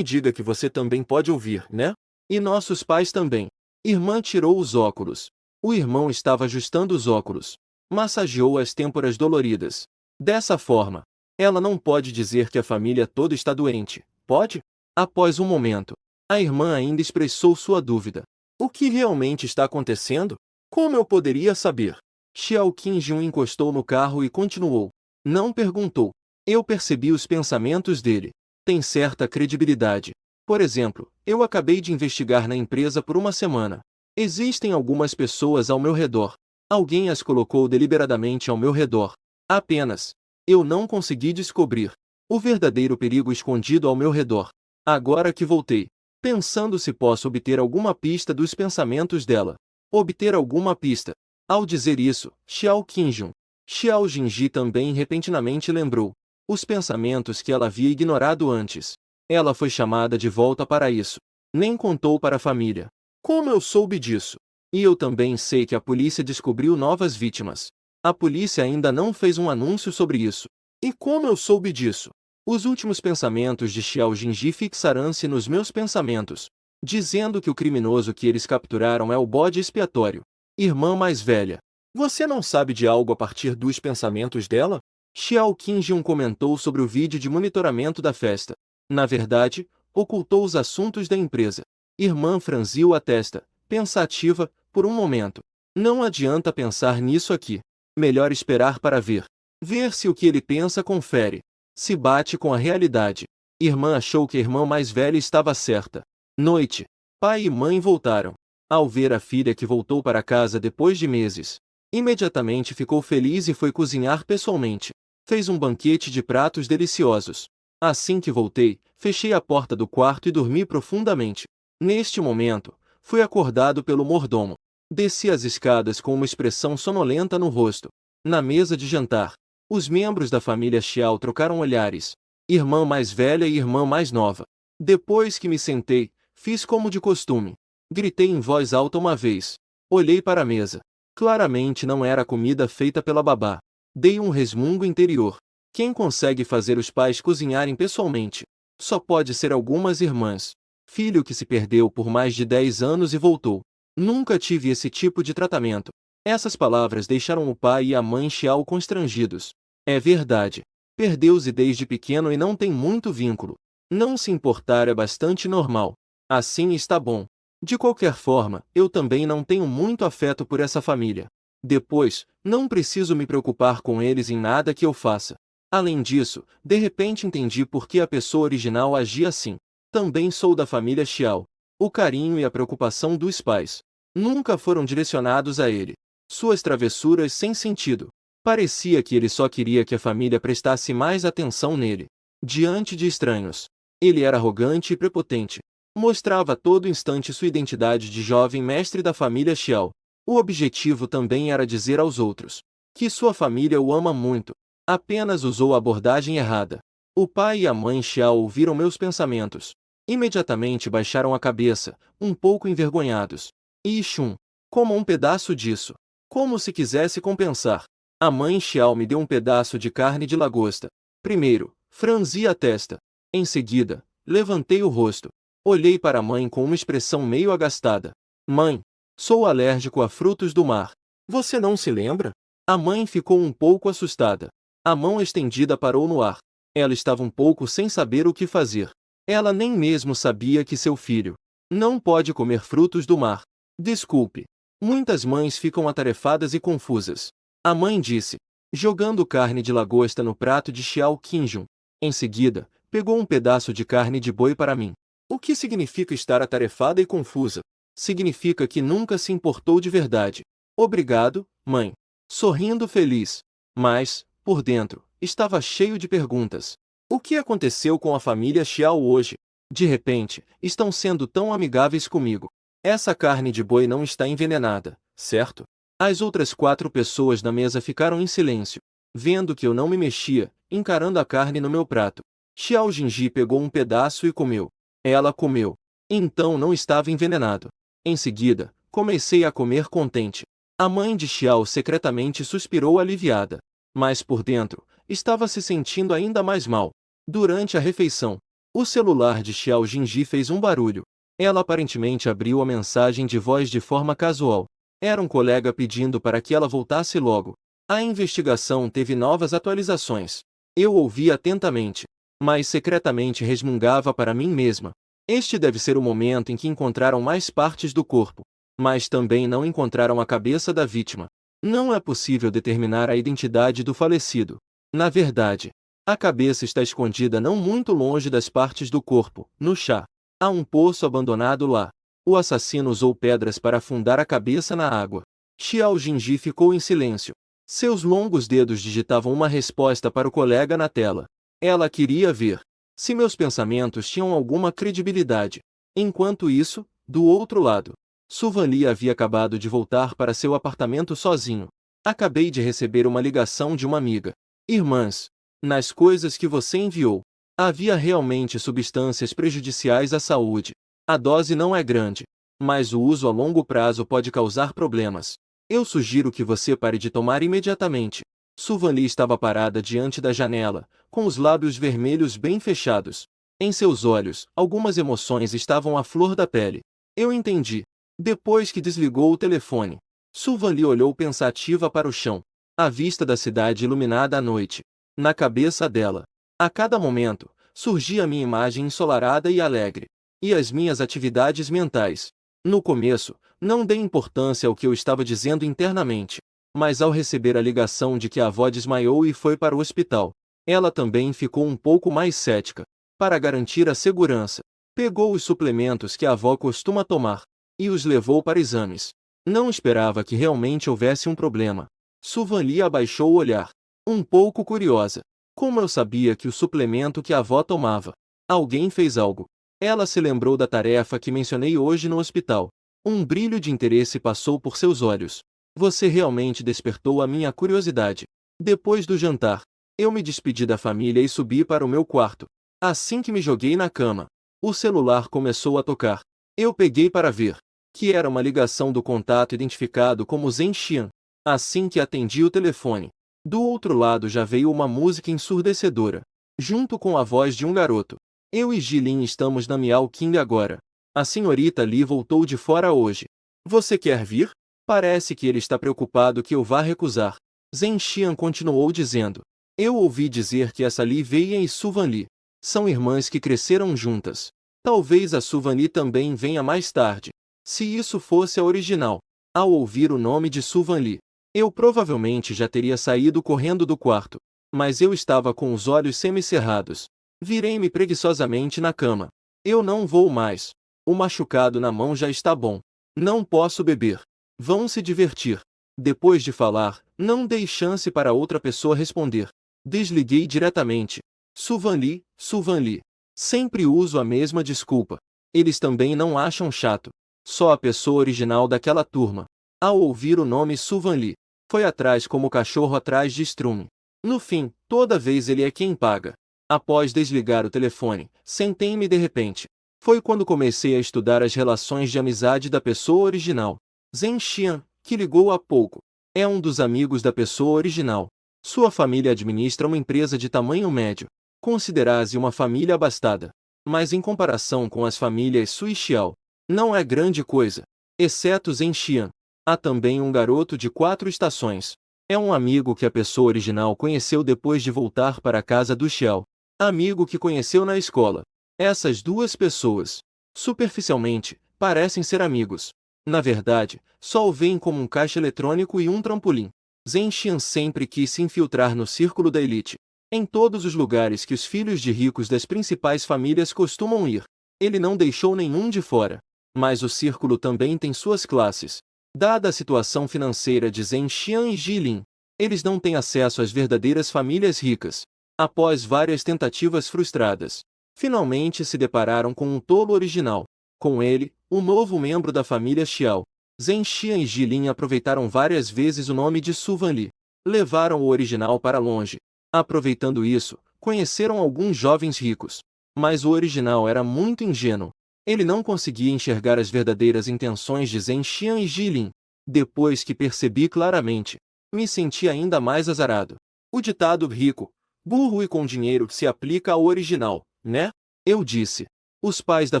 diga que você também pode ouvir, né? E nossos pais também. Irmã tirou os óculos. O irmão estava ajustando os óculos. Massageou as têmporas doloridas. Dessa forma, ela não pode dizer que a família toda está doente, pode? Após um momento, a irmã ainda expressou sua dúvida. O que realmente está acontecendo? Como eu poderia saber? Xiao Qingjun encostou no carro e continuou. Não perguntou. Eu percebi os pensamentos dele. Tem certa credibilidade. Por exemplo, eu acabei de investigar na empresa por uma semana. Existem algumas pessoas ao meu redor. Alguém as colocou deliberadamente ao meu redor. Apenas. Eu não consegui descobrir o verdadeiro perigo escondido ao meu redor. Agora que voltei, pensando se posso obter alguma pista dos pensamentos dela. Obter alguma pista. Ao dizer isso, Xiao Qingjun, Xiao Jinji também repentinamente lembrou os pensamentos que ela havia ignorado antes. Ela foi chamada de volta para isso. Nem contou para a família. Como eu soube disso? E eu também sei que a polícia descobriu novas vítimas. A polícia ainda não fez um anúncio sobre isso. E como eu soube disso? Os últimos pensamentos de Xiao Jinji fixaram-se nos meus pensamentos, dizendo que o criminoso que eles capturaram é o bode expiatório. Irmã mais velha. Você não sabe de algo a partir dos pensamentos dela? Xiao Qingjun comentou sobre o vídeo de monitoramento da festa. Na verdade, ocultou os assuntos da empresa. Irmã franziu a testa, pensativa, por um momento. Não adianta pensar nisso aqui. Melhor esperar para ver. Ver se o que ele pensa confere. Se bate com a realidade. Irmã achou que a irmã mais velha estava certa. Noite. Pai e mãe voltaram. Ao ver a filha que voltou para casa depois de meses, imediatamente ficou feliz e foi cozinhar pessoalmente. Fez um banquete de pratos deliciosos. Assim que voltei, fechei a porta do quarto e dormi profundamente. Neste momento, fui acordado pelo mordomo. Desci as escadas com uma expressão sonolenta no rosto. Na mesa de jantar, os membros da família Xiao trocaram olhares. Irmã mais velha e irmã mais nova. Depois que me sentei, fiz como de costume. Gritei em voz alta uma vez. Olhei para a mesa. Claramente não era comida feita pela babá. Dei um resmungo interior. Quem consegue fazer os pais cozinharem pessoalmente? Só pode ser algumas irmãs. Filho que se perdeu por mais de 10 anos e voltou. Nunca tive esse tipo de tratamento. Essas palavras deixaram o pai e a mãe Xiao constrangidos. É verdade. Perdeu-se desde pequeno e não tem muito vínculo. Não se importar é bastante normal. Assim está bom. De qualquer forma, eu também não tenho muito afeto por essa família. Depois, não preciso me preocupar com eles em nada que eu faça. Além disso, de repente entendi por que a pessoa original agia assim. Também sou da família Xiao. O carinho e a preocupação dos pais nunca foram direcionados a ele. Suas travessuras sem sentido. Parecia que ele só queria que a família prestasse mais atenção nele. Diante de estranhos, ele era arrogante e prepotente. Mostrava a todo instante sua identidade de jovem mestre da família Xiao. O objetivo também era dizer aos outros que sua família o ama muito. Apenas usou a abordagem errada. O pai e a mãe Xiao ouviram meus pensamentos. Imediatamente baixaram a cabeça, um pouco envergonhados. Ixum, como um pedaço disso. Como se quisesse compensar. A mãe Xiao me deu um pedaço de carne de lagosta. Primeiro, franzi a testa. Em seguida, levantei o rosto. Olhei para a mãe com uma expressão meio agastada. Mãe, sou alérgico a frutos do mar. Você não se lembra? A mãe ficou um pouco assustada. A mão estendida parou no ar. Ela estava um pouco sem saber o que fazer. Ela nem mesmo sabia que seu filho não pode comer frutos do mar. Desculpe. Muitas mães ficam atarefadas e confusas. A mãe disse, jogando carne de lagosta no prato de Xiao Qingjun. Em seguida, pegou um pedaço de carne de boi para mim. O que significa estar atarefada e confusa? Significa que nunca se importou de verdade. Obrigado, mãe. Sorrindo feliz. Mas, por dentro, estava cheio de perguntas. O que aconteceu com a família Xiao hoje? De repente, estão sendo tão amigáveis comigo. Essa carne de boi não está envenenada, certo? As outras 4 pessoas na mesa ficaram em silêncio, vendo que eu não me mexia, encarando a carne no meu prato. Xiao Jinji pegou um pedaço e comeu. Ela comeu. Então não estava envenenado. Em seguida, comecei a comer contente. A mãe de Xiao secretamente suspirou aliviada. Mas por dentro, estava se sentindo ainda mais mal. Durante a refeição, o celular de Xiao Jinji fez um barulho. Ela aparentemente abriu a mensagem de voz de forma casual. Era um colega pedindo para que ela voltasse logo. A investigação teve novas atualizações. Eu ouvi atentamente, mas secretamente resmungava para mim mesma. Este deve ser o momento em que encontraram mais partes do corpo, mas também não encontraram a cabeça da vítima. Não é possível determinar a identidade do falecido. Na verdade, a cabeça está escondida não muito longe das partes do corpo, no chá. Há um poço abandonado lá. O assassino usou pedras para afundar a cabeça na água. Xiao Jinji ficou em silêncio. Seus longos dedos digitavam uma resposta para o colega na tela. Ela queria ver se meus pensamentos tinham alguma credibilidade. Enquanto isso, do outro lado, Su Vanli havia acabado de voltar para seu apartamento sozinho. Acabei de receber uma ligação de uma amiga. Irmãs, nas coisas que você enviou, havia realmente substâncias prejudiciais à saúde. A dose não é grande, mas o uso a longo prazo pode causar problemas. Eu sugiro que você pare de tomar imediatamente. Su Vanli estava parada diante da janela, com os lábios vermelhos bem fechados. Em seus olhos, algumas emoções estavam à flor da pele. Eu entendi. Depois que desligou o telefone, Su Vanli olhou pensativa para o chão. A vista da cidade iluminada à noite. Na cabeça dela, a cada momento, surgia minha imagem ensolarada e alegre. E as minhas atividades mentais. No começo, não dei importância ao que eu estava dizendo internamente. Mas ao receber a ligação de que a avó desmaiou e foi para o hospital, ela também ficou um pouco mais cética. Para garantir a segurança, pegou os suplementos que a avó costuma tomar e os levou para exames. Não esperava que realmente houvesse um problema. Su Vanli abaixou o olhar, um pouco curiosa. Como eu sabia que o suplemento que a avó tomava? Alguém fez algo. Ela se lembrou da tarefa que mencionei hoje no hospital. Um brilho de interesse passou por seus olhos. Você realmente despertou a minha curiosidade. Depois do jantar, eu me despedi da família e subi para o meu quarto. Assim que me joguei na cama, o celular começou a tocar. Eu peguei para ver, que era uma ligação do contato identificado como Zhen Xian. Assim que atendi o telefone, do outro lado já veio uma música ensurdecedora, junto com a voz de um garoto. Eu e Jilin estamos na Miao King agora. A senhorita Li voltou de fora hoje. Você quer vir? Parece que ele está preocupado que eu vá recusar. Zhen Xian continuou dizendo. Eu ouvi dizer que essa Li Wei e Su Vanli são irmãs que cresceram juntas. Talvez a Su Vanli também venha mais tarde. Se isso fosse a original. Ao ouvir o nome de Su Vanli, eu provavelmente já teria saído correndo do quarto. Mas eu estava com os olhos semicerrados. Virei-me preguiçosamente na cama. Eu não vou mais. O machucado na mão já está bom. Não posso beber. Vão se divertir. Depois de falar, não dei chance para outra pessoa responder. Desliguei diretamente. Su Vanli, Su Vanli. Sempre uso a mesma desculpa. Eles também não acham chato. Só a pessoa original daquela turma. Ao ouvir o nome Su Vanli, foi atrás como o cachorro atrás de estrume. No fim, toda vez ele é quem paga. Após desligar o telefone, sentei-me de repente. Foi quando comecei a estudar as relações de amizade da pessoa original. Zhen Xian, que ligou há pouco, é um dos amigos da pessoa original. Sua família administra uma empresa de tamanho médio. Considera-se uma família abastada. Mas em comparação com as famílias Sui Xiao, não é grande coisa. Exceto Zhen Xian. Há também um garoto de 4 estações. É um amigo que a pessoa original conheceu depois de voltar para a casa do Xiao. Amigo que conheceu na escola. Essas duas pessoas, superficialmente, parecem ser amigos. Na verdade, só o veem como um caixa eletrônico e um trampolim. Zhen Xian sempre quis se infiltrar no círculo da elite. Em todos os lugares que os filhos de ricos das principais famílias costumam ir, ele não deixou nenhum de fora. Mas o círculo também tem suas classes. Dada a situação financeira de Zhen Xian e Jilin, eles não têm acesso às verdadeiras famílias ricas. Após várias tentativas frustradas, finalmente se depararam com um tolo original. Com ele, o novo membro da família Xiao. Zhen Xian e Jilin aproveitaram várias vezes o nome de Su Vanli. Levaram o original para longe. Aproveitando isso, conheceram alguns jovens ricos. Mas o original era muito ingênuo. Ele não conseguia enxergar as verdadeiras intenções de Zhen Xian e Jilin. Depois que percebi claramente, me senti ainda mais azarado. O ditado rico, burro e com dinheiro se aplica ao original, né? Eu disse. Os pais da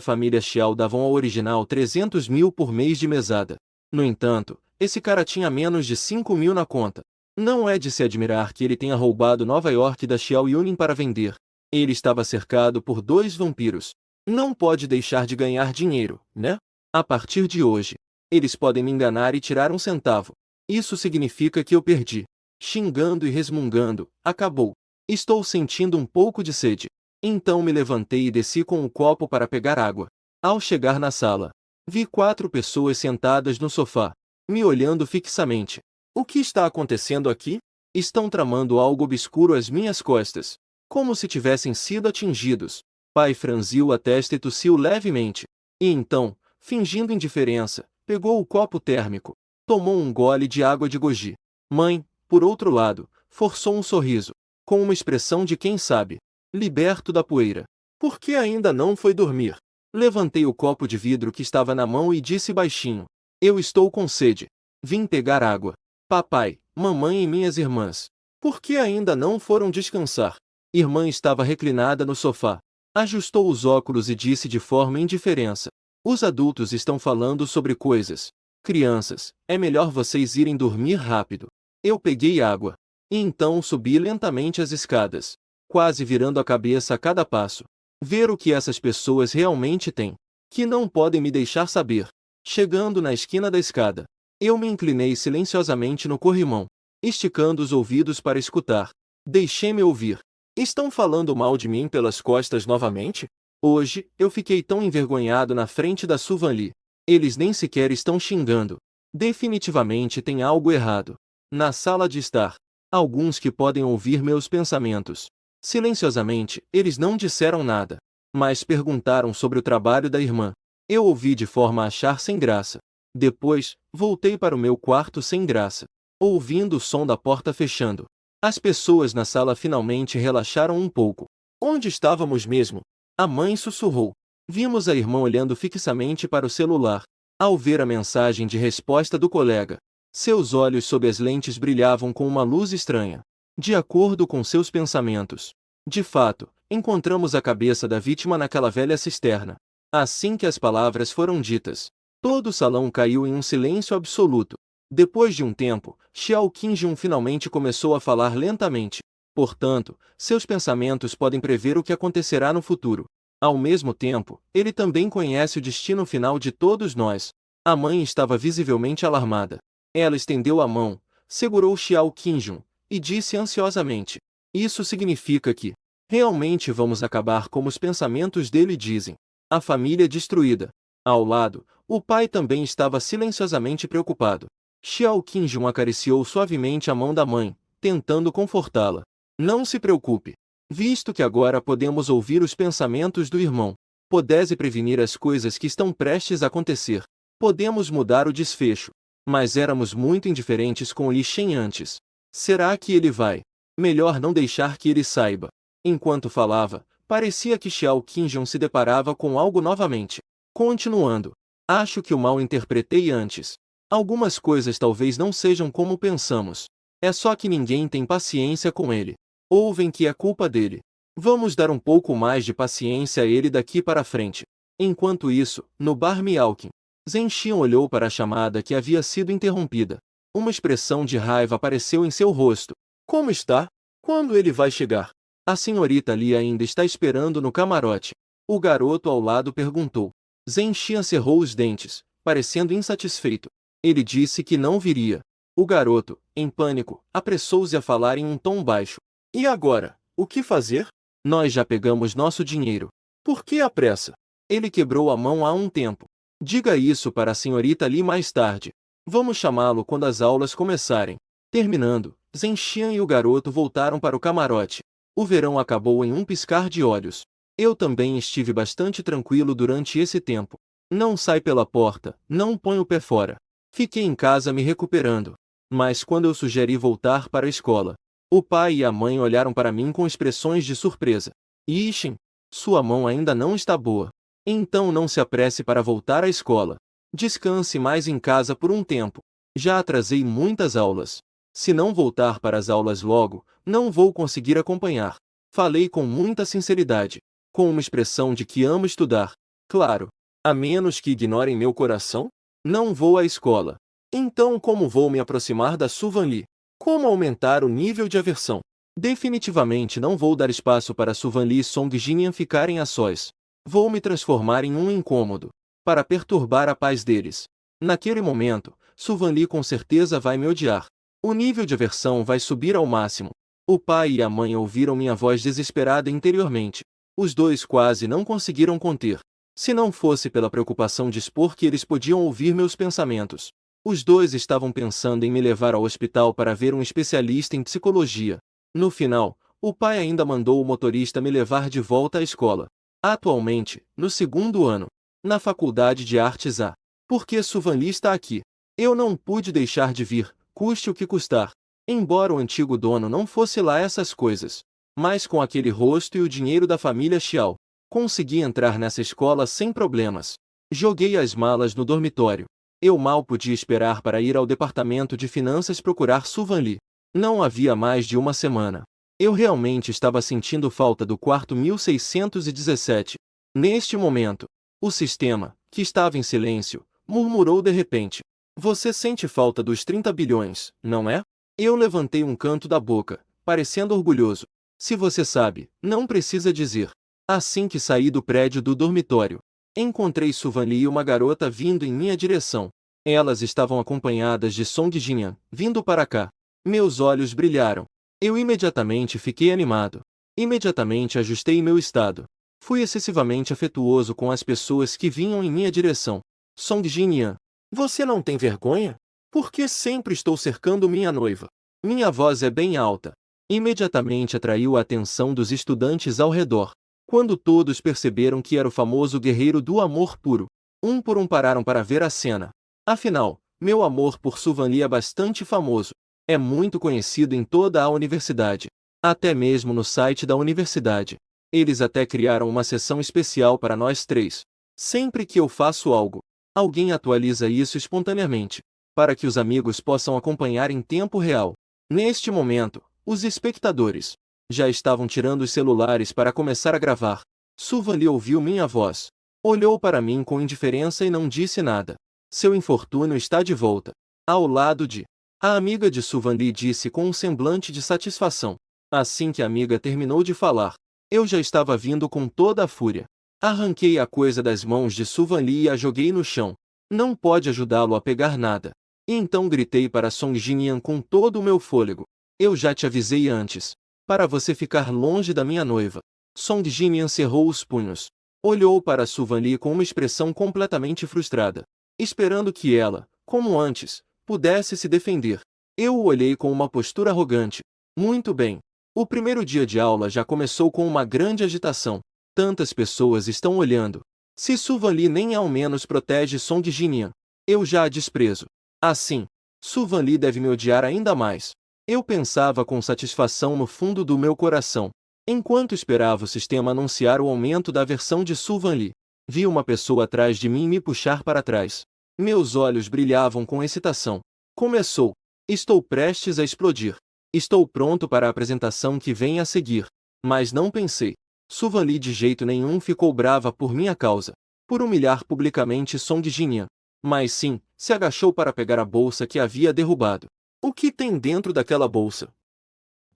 família Xiao davam ao original 300 mil por mês de mesada. No entanto, esse cara tinha menos de 5 mil na conta. Não é de se admirar que ele tenha roubado Nova York da Xiao Yunin para vender. Ele estava cercado por 2 vampiros. Não pode deixar de ganhar dinheiro, né? A partir de hoje, eles podem me enganar e tirar um centavo. Isso significa que eu perdi. Xingando e resmungando, acabou. Estou sentindo um pouco de sede. Então me levantei e desci com um copo para pegar água. Ao chegar na sala, vi 4 pessoas sentadas no sofá, me olhando fixamente. O que está acontecendo aqui? Estão tramando algo obscuro às minhas costas, como se tivessem sido atingidos. Pai franziu a testa e tossiu levemente. E então, fingindo indiferença, pegou o copo térmico, tomou um gole de água de goji. Mãe, por outro lado, forçou um sorriso, com uma expressão de quem sabe, liberto da poeira. Por que ainda não foi dormir? Levantei o copo de vidro que estava na mão e disse baixinho. Eu estou com sede. Vim pegar água. Papai, mamãe e minhas irmãs. Por que ainda não foram descansar? Irmã estava reclinada no sofá. Ajustou os óculos e disse de forma indiferença. Os adultos estão falando sobre coisas. Crianças, é melhor vocês irem dormir rápido. Eu peguei água. E então subi lentamente as escadas, quase virando a cabeça a cada passo. Ver o que essas pessoas realmente têm, que não podem me deixar saber. Chegando na esquina da escada, eu me inclinei silenciosamente no corrimão, esticando os ouvidos para escutar. Deixei-me ouvir. Estão falando mal de mim pelas costas novamente? Hoje, eu fiquei tão envergonhado na frente da Su Vanli. Eles nem sequer estão xingando. Definitivamente tem algo errado. Na sala de estar, alguns que podem ouvir meus pensamentos. Silenciosamente, eles não disseram nada, mas perguntaram sobre o trabalho da irmã. Eu ouvi de forma a achar sem graça. Depois, voltei para o meu quarto sem graça, ouvindo o som da porta fechando. As pessoas na sala finalmente relaxaram um pouco. Onde estávamos mesmo? A mãe sussurrou. Vimos a irmã olhando fixamente para o celular. Ao ver a mensagem de resposta do colega, seus olhos sob as lentes brilhavam com uma luz estranha. De acordo com seus pensamentos. De fato, encontramos a cabeça da vítima naquela velha cisterna. Assim que as palavras foram ditas, todo o salão caiu em um silêncio absoluto. Depois de um tempo, Xiao Qingjun finalmente começou a falar lentamente. Portanto, seus pensamentos podem prever o que acontecerá no futuro. Ao mesmo tempo, ele também conhece o destino final de todos nós. A mãe estava visivelmente alarmada. Ela estendeu a mão, segurou Xiao Qingjun, e disse ansiosamente. Isso significa que, realmente vamos acabar como os pensamentos dele dizem. A família destruída. Ao lado, o pai também estava silenciosamente preocupado. Xiao Qingjun acariciou suavemente a mão da mãe, tentando confortá-la. Não se preocupe. Visto que agora podemos ouvir os pensamentos do irmão, podemos prevenir as coisas que estão prestes a acontecer. Podemos mudar o desfecho. Mas éramos muito indiferentes com Li Shen antes. Será que ele vai? Melhor não deixar que ele saiba. Enquanto falava, parecia que Xiao Qingjun se deparava com algo novamente. Continuando. Acho que o mal interpretei antes. Algumas coisas talvez não sejam como pensamos. É só que ninguém tem paciência com ele. Ouvem que é culpa dele. Vamos dar um pouco mais de paciência a ele daqui para frente. Enquanto isso, no bar Miaoqin, Zhen Xian olhou para a chamada que havia sido interrompida. Uma expressão de raiva apareceu em seu rosto. Como está? Quando ele vai chegar? A senhorita Li ainda está esperando no camarote. O garoto ao lado perguntou. Zhen Xian cerrou os dentes, parecendo insatisfeito. Ele disse que não viria. O garoto, em pânico, apressou-se a falar em um tom baixo. E agora, o que fazer? Nós já pegamos nosso dinheiro. Por que a pressa? Ele quebrou a mão há um tempo. Diga isso para a senhorita Li mais tarde. Vamos chamá-lo quando as aulas começarem. Terminando, Zhen Xian e o garoto voltaram para o camarote. O verão acabou em um piscar de olhos. Eu também estive bastante tranquilo durante esse tempo. Não sai pela porta, não põe o pé fora. Fiquei em casa me recuperando. Mas quando eu sugeri voltar para a escola, o pai e a mãe olharam para mim com expressões de surpresa. Ixi, sua mão ainda não está boa. Então não se apresse para voltar à escola. Descanse mais em casa por um tempo. Já atrasei muitas aulas. Se não voltar para as aulas logo, não vou conseguir acompanhar. Falei com muita sinceridade, com uma expressão de que amo estudar. Claro, a menos que ignorem meu coração, não vou à escola. Então como vou me aproximar da Suvanli? Como aumentar o nível de aversão? Definitivamente não vou dar espaço para Suvanli e Song Jinyan ficarem a sós. Vou me transformar em um incômodo, para perturbar a paz deles. Naquele momento, Suvanli com certeza vai me odiar. O nível de aversão vai subir ao máximo. O pai e a mãe ouviram minha voz desesperada interiormente. Os dois quase não conseguiram conter. Se não fosse pela preocupação de expor que eles podiam ouvir meus pensamentos. Os dois estavam pensando em me levar ao hospital para ver um especialista em psicologia. No final, o pai ainda mandou o motorista me levar de volta à escola. Atualmente, no segundo ano, na Faculdade de Artes A. Por que Suvanli está aqui? Eu não pude deixar de vir, custe o que custar. Embora o antigo dono não fosse lá essas coisas. Mas com aquele rosto e o dinheiro da família Xiao, consegui entrar nessa escola sem problemas. Joguei as malas no dormitório. Eu mal podia esperar para ir ao departamento de finanças procurar Suvanli. Não havia mais de uma semana. Eu realmente estava sentindo falta do quarto 1617. Neste momento, o sistema, que estava em silêncio, murmurou de repente. Você sente falta dos 30 bilhões, não é? Eu levantei um canto da boca, parecendo orgulhoso. Se você sabe, não precisa dizer. Assim que saí do prédio do dormitório, encontrei Suvanli e uma garota vindo em minha direção. Elas estavam acompanhadas de Song Jinyan, vindo para cá. Meus olhos brilharam. Eu imediatamente fiquei animado. Imediatamente ajustei meu estado. Fui excessivamente afetuoso com as pessoas que vinham em minha direção. Song Jinyan, você não tem vergonha? Por que sempre estou cercando minha noiva? Minha voz é bem alta. Imediatamente atraiu a atenção dos estudantes ao redor. Quando todos perceberam que era o famoso guerreiro do amor puro, um por um pararam para ver a cena. Afinal, meu amor por Suvanli é bastante famoso. É muito conhecido em toda a universidade. Até mesmo no site da universidade. Eles até criaram uma seção especial para nós três. Sempre que eu faço algo, alguém atualiza isso espontaneamente, para que os amigos possam acompanhar em tempo real. Neste momento, os espectadores já estavam tirando os celulares para começar a gravar. Suvanli ouviu minha voz. Olhou para mim com indiferença e não disse nada. Seu infortúnio está de volta. Ao lado de... A amiga de Suvanli disse com um semblante de satisfação. Assim que a amiga terminou de falar, eu já estava vindo com toda a fúria. Arranquei a coisa das mãos de Suvanli e a joguei no chão. Não pode ajudá-lo a pegar nada. E então gritei para Song Jinyan com todo o meu fôlego. Eu já te avisei antes. Para você ficar longe da minha noiva. Song Jinyan cerrou os punhos. Olhou para Suvanli com uma expressão completamente frustrada, esperando que ela, como antes, pudesse se defender. Eu o olhei com uma postura arrogante. Muito bem. O primeiro dia de aula já começou com uma grande agitação. Tantas pessoas estão olhando. Se Suvanli nem ao menos protege Song Jinyan, eu já a desprezo. Assim, Suvanli deve me odiar ainda mais. Eu pensava com satisfação no fundo do meu coração. Enquanto esperava o sistema anunciar o aumento da aversão de Suvanli, vi uma pessoa atrás de mim me puxar para trás. Meus olhos brilhavam com excitação. Começou. Estou prestes a explodir. Estou pronto para a apresentação que vem a seguir. Mas não pensei. Suvanli de jeito nenhum ficou brava por minha causa, por humilhar publicamente Song Jinyan. Mas sim, se agachou para pegar a bolsa que havia derrubado. O que tem dentro daquela bolsa?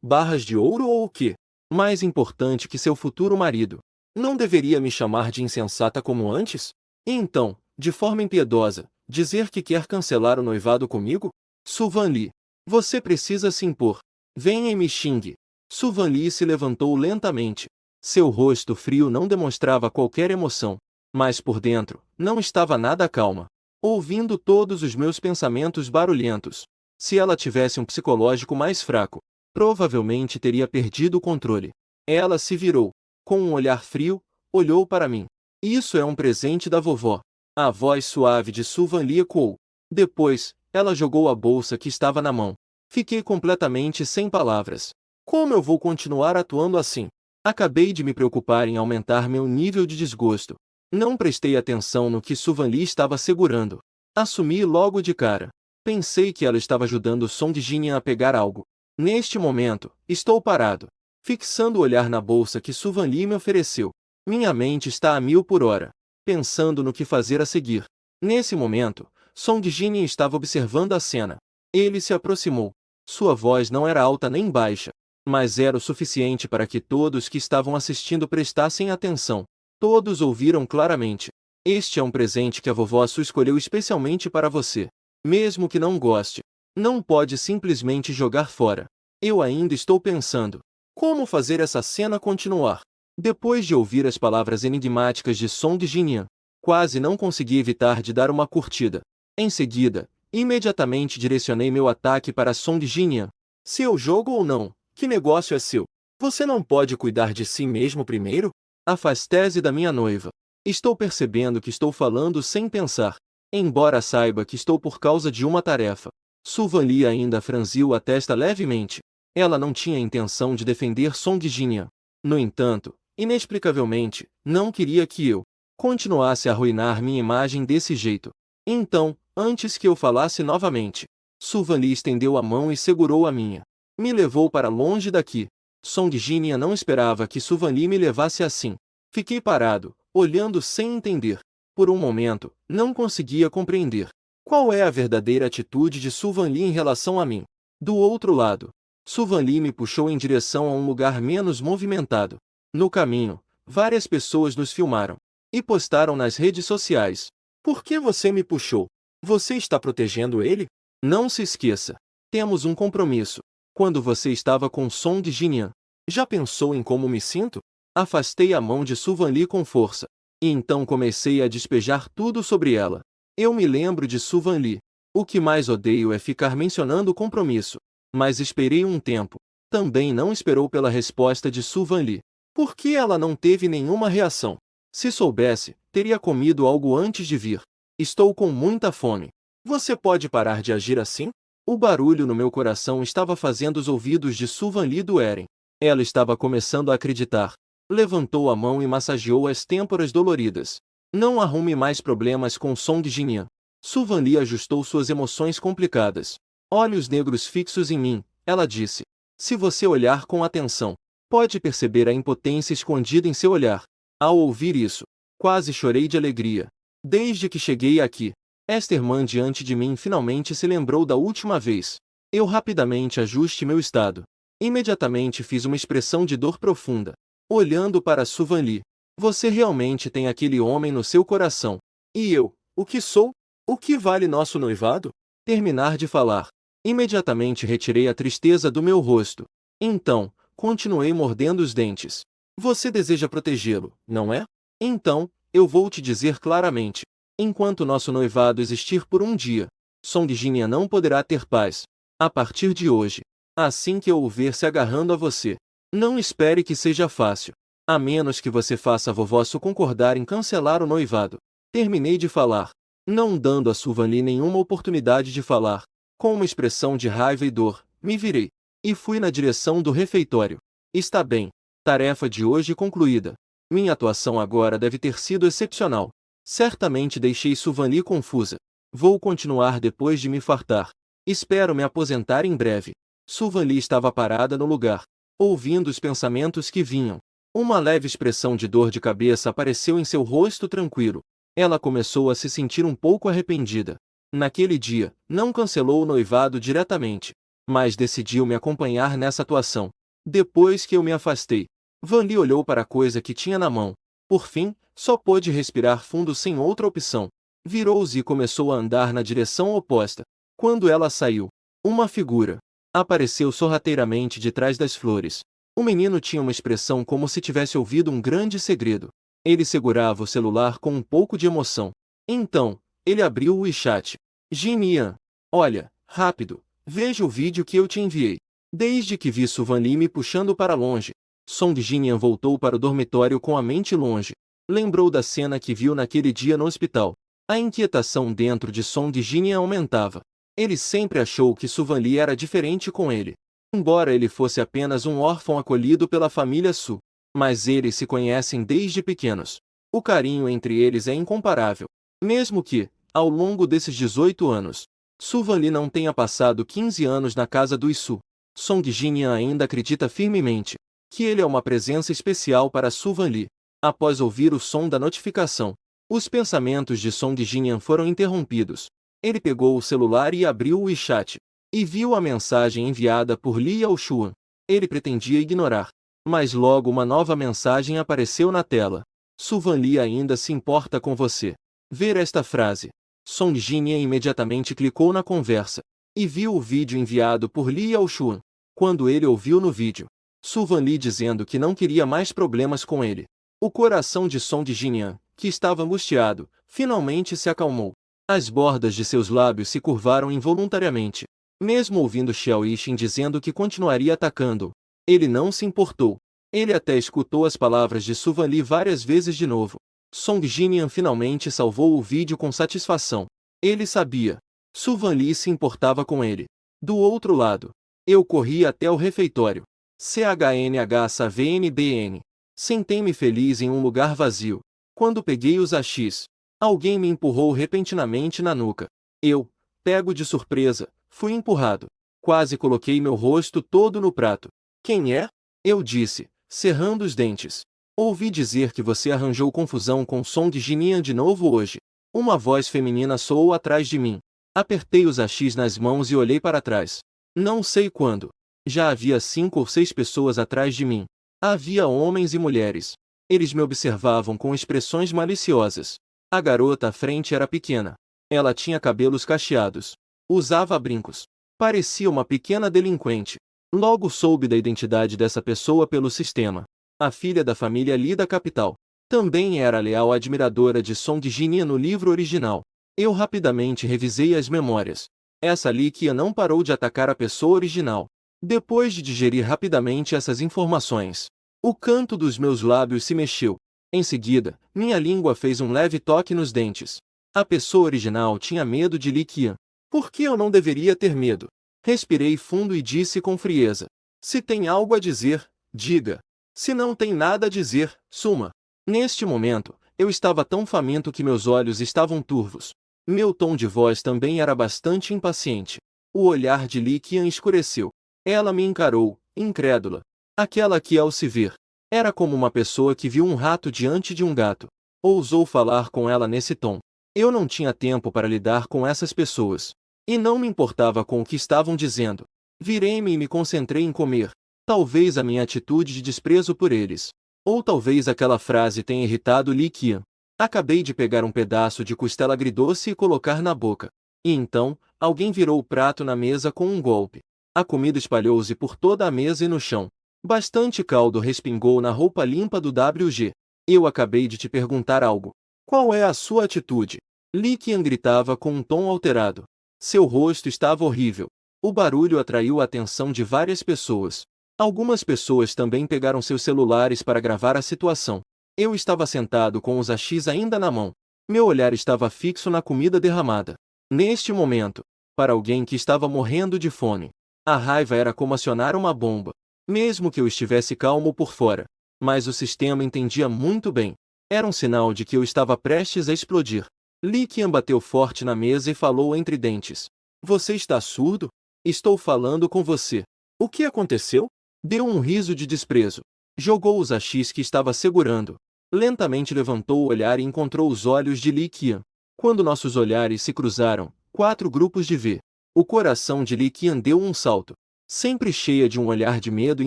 Barras de ouro ou o quê? Mais importante que seu futuro marido. Não deveria me chamar de insensata como antes? E então, de forma impiedosa, dizer que quer cancelar o noivado comigo? Suvanli, você precisa se impor. Venha e me xingue. Suvanli se levantou lentamente. Seu rosto frio não demonstrava qualquer emoção, mas por dentro, não estava nada calma. Ouvindo todos os meus pensamentos barulhentos. Se ela tivesse um psicológico mais fraco, provavelmente teria perdido o controle. Ela se virou. Com um olhar frio, olhou para mim. Isso é um presente da vovó. A voz suave de Suvan Lee ecoou. Depois, ela jogou a bolsa que estava na mão. Fiquei completamente sem palavras. Como eu vou continuar atuando assim? Acabei de me preocupar em aumentar meu nível de desgosto. Não prestei atenção no que Suvan Lee estava segurando. Assumi logo de cara. Pensei que ela estava ajudando Song Jin a pegar algo. Neste momento, estou parado, fixando o olhar na bolsa que Suvan Lee me ofereceu. Minha mente está a 1000 por hora, pensando no que fazer a seguir. Nesse momento, Song Jin estava observando a cena. Ele se aproximou. Sua voz não era alta nem baixa, mas era o suficiente para que todos que estavam assistindo prestassem atenção. Todos ouviram claramente. Este é um presente que a vovó Su escolheu especialmente para você. Mesmo que não goste, não pode simplesmente jogar fora. Eu ainda estou pensando. Como fazer essa cena continuar? Depois de ouvir as palavras enigmáticas de Song Jinyan, quase não consegui evitar de dar uma curtida. Em seguida, imediatamente direcionei meu ataque para Song Jinyan. Se eu jogo ou não, que negócio é seu? Você não pode cuidar de si mesmo primeiro? Afaste-se da minha noiva. Estou percebendo que estou falando sem pensar. Embora saiba que estou por causa de uma tarefa. Suvan Lee ainda franziu a testa levemente. Ela não tinha intenção de defender Song Jinyan. No entanto, inexplicavelmente, não queria que eu continuasse a arruinar minha imagem desse jeito. Então, antes que eu falasse novamente, Suvan Lee estendeu a mão e segurou a minha. Me levou para longe daqui. Song Jinyan não esperava que Suvan Lee me levasse assim. Fiquei parado, olhando sem entender. Por um momento, não conseguia compreender qual é a verdadeira atitude de Suvan Lee em relação a mim. Do outro lado, Suvan Lee me puxou em direção a um lugar menos movimentado. No caminho, várias pessoas nos filmaram e postaram nas redes sociais. Por que você me puxou? Você está protegendo ele? Não se esqueça. Temos um compromisso. Quando você estava com Song Jinyan, já pensou em como me sinto? Afastei a mão de Suvan Lee com força. E então comecei a despejar tudo sobre ela. Eu me lembro de Suvan Lee. O que mais odeio é ficar mencionando o compromisso. Mas esperei um tempo. Também não esperou pela resposta de Suvan Lee. Por que ela não teve nenhuma reação? Se soubesse, teria comido algo antes de vir. Estou com muita fome. Você pode parar de agir assim? O barulho no meu coração estava fazendo os ouvidos de Suvan Lee doerem. Ela estava começando a acreditar. Levantou a mão e massageou as têmporas doloridas. Não arrume mais problemas com Song Jinyan. Suvan Lee ajustou suas emoções complicadas. Olhos negros fixos em mim, ela disse. Se você olhar com atenção, pode perceber a impotência escondida em seu olhar. Ao ouvir isso, quase chorei de alegria. Desde que cheguei aqui, esta irmã diante de mim finalmente se lembrou da última vez. Eu rapidamente ajuste meu estado. Imediatamente fiz uma expressão de dor profunda. Olhando para Suvan Lee. Você realmente tem aquele homem no seu coração. E eu, o que sou? O que vale nosso noivado? Terminar de falar. Imediatamente retirei a tristeza do meu rosto. Então, continuei mordendo os dentes. Você deseja protegê-lo, não é? Então, eu vou te dizer claramente. Enquanto nosso noivado existir por um dia, Song Jinyan não poderá ter paz. A partir de hoje, assim que eu o ver se agarrando a você, não espere que seja fácil. A menos que você faça a vovó Su concordar em cancelar o noivado. Terminei de falar, não dando a Suvan Lee nenhuma oportunidade de falar. Com uma expressão de raiva e dor, me virei e fui na direção do refeitório. Está bem. Tarefa de hoje concluída. Minha atuação agora deve ter sido excepcional. Certamente deixei Suvan Lee confusa. Vou continuar depois de me fartar. Espero me aposentar em breve. Suvan Lee estava parada no lugar, ouvindo os pensamentos que vinham. Uma leve expressão de dor de cabeça apareceu em seu rosto tranquilo. Ela começou a se sentir um pouco arrependida. Naquele dia, não cancelou o noivado diretamente, mas decidiu me acompanhar nessa atuação. Depois que eu me afastei, Van Lee olhou para a coisa que tinha na mão. Por fim, só pôde respirar fundo sem outra opção. Virou-se e começou a andar na direção oposta. Quando ela saiu, uma figura apareceu sorrateiramente de trás das flores. O menino tinha uma expressão como se tivesse ouvido um grande segredo. Ele segurava o celular com um pouco de emoção. Então, ele abriu o WeChat. Jinyan, olha, rápido, veja o vídeo que eu te enviei. Desde que vi Suvan Lee me puxando para longe, Song Jinyan voltou para o dormitório com a mente longe. Lembrou da cena que viu naquele dia no hospital. A inquietação dentro de Song Jinyan aumentava. Ele sempre achou que Su Vanli era diferente com ele. Embora ele fosse apenas um órfão acolhido pela família Su. Mas eles se conhecem desde pequenos. O carinho entre eles é incomparável. Mesmo que, ao longo desses 18 anos, Su Vanli não tenha passado 15 anos na casa dos Su, Song Jinyan ainda acredita firmemente que ele é uma presença especial para Su Vanli. Após ouvir o som da notificação, os pensamentos de Song Jinyan foram interrompidos. Ele pegou o celular e abriu o WeChat, e viu a mensagem enviada por Li Yaoshuan. Ele pretendia ignorar, mas logo uma nova mensagem apareceu na tela. Su Vanli ainda se importa com você. Ver esta frase. Song Jinyan imediatamente clicou na conversa, e viu o vídeo enviado por Li Yaoshuan. Quando ele ouviu no vídeo, Su Vanli dizendo que não queria mais problemas com ele. O coração de Song Jinyan, que estava angustiado, finalmente se acalmou. As bordas de seus lábios se curvaram involuntariamente. Mesmo ouvindo Xiao Yixin dizendo que continuaria atacando, ele não se importou. Ele até escutou as palavras de Su Vanli várias vezes de novo. Song Jinyan finalmente salvou o vídeo com satisfação. Ele sabia. Su Vanli se importava com ele. Do outro lado, eu corri até o refeitório. CHNHSAVNBN. Sentei-me feliz em um lugar vazio. Quando peguei os achis, alguém me empurrou repentinamente na nuca. Eu, pego de surpresa, fui empurrado. Quase coloquei meu rosto todo no prato. Quem é? Eu disse, cerrando os dentes. Ouvi dizer que você arranjou confusão com Song Jinyan de novo hoje. Uma voz feminina soou atrás de mim. Apertei os achis nas mãos e olhei para trás. Não sei quando. Já havia 5 ou 6 pessoas atrás de mim. Havia homens e mulheres. Eles me observavam com expressões maliciosas. A garota à frente era pequena. Ela tinha cabelos cacheados. Usava brincos. Parecia uma pequena delinquente. Logo soube da identidade dessa pessoa pelo sistema. A filha da família Li da capital. Também era leal admiradora de Song Jinyan no livro original. Eu rapidamente revisei as memórias. Essa Li Qian não parou de atacar a pessoa original. Depois de digerir rapidamente essas informações, o canto dos meus lábios se mexeu. Em seguida, minha língua fez um leve toque nos dentes. A pessoa original tinha medo de Li Qian. Por que eu não deveria ter medo? Respirei fundo e disse com frieza. Se tem algo a dizer, diga. Se não tem nada a dizer, suma. Neste momento, eu estava tão faminto que meus olhos estavam turvos. Meu tom de voz também era bastante impaciente. O olhar de Li Qian escureceu. Ela me encarou, incrédula. Aquela que, ao se ver, era como uma pessoa que viu um rato diante de um gato. Ousou falar com ela nesse tom. Eu não tinha tempo para lidar com essas pessoas. E não me importava com o que estavam dizendo. Virei-me e me concentrei em comer. Talvez a minha atitude de desprezo por eles. Ou talvez aquela frase tenha irritado Li Qian. Acabei de pegar um pedaço de costela agridoce e colocar na boca. E então, alguém virou o prato na mesa com um golpe. A comida espalhou-se por toda a mesa e no chão. Bastante caldo respingou na roupa limpa do WG. Eu acabei de te perguntar algo. Qual é a sua atitude? Li Qian gritava com um tom alterado. Seu rosto estava horrível. O barulho atraiu a atenção de várias pessoas. Algumas pessoas também pegaram seus celulares para gravar a situação. Eu estava sentado com os achis ainda na mão. Meu olhar estava fixo na comida derramada. Neste momento, para alguém que estava morrendo de fome, a raiva era como acionar uma bomba. Mesmo que eu estivesse calmo por fora. Mas o sistema entendia muito bem. Era um sinal de que eu estava prestes a explodir. Li Qian bateu forte na mesa e falou entre dentes. Você está surdo? Estou falando com você. O que aconteceu? Deu um riso de desprezo. Jogou os achis que estava segurando. Lentamente levantou o olhar e encontrou os olhos de Li Qian. Quando nossos olhares se cruzaram, 4 grupos de V. O coração de Li Qian deu um salto. Sempre cheia de um olhar de medo e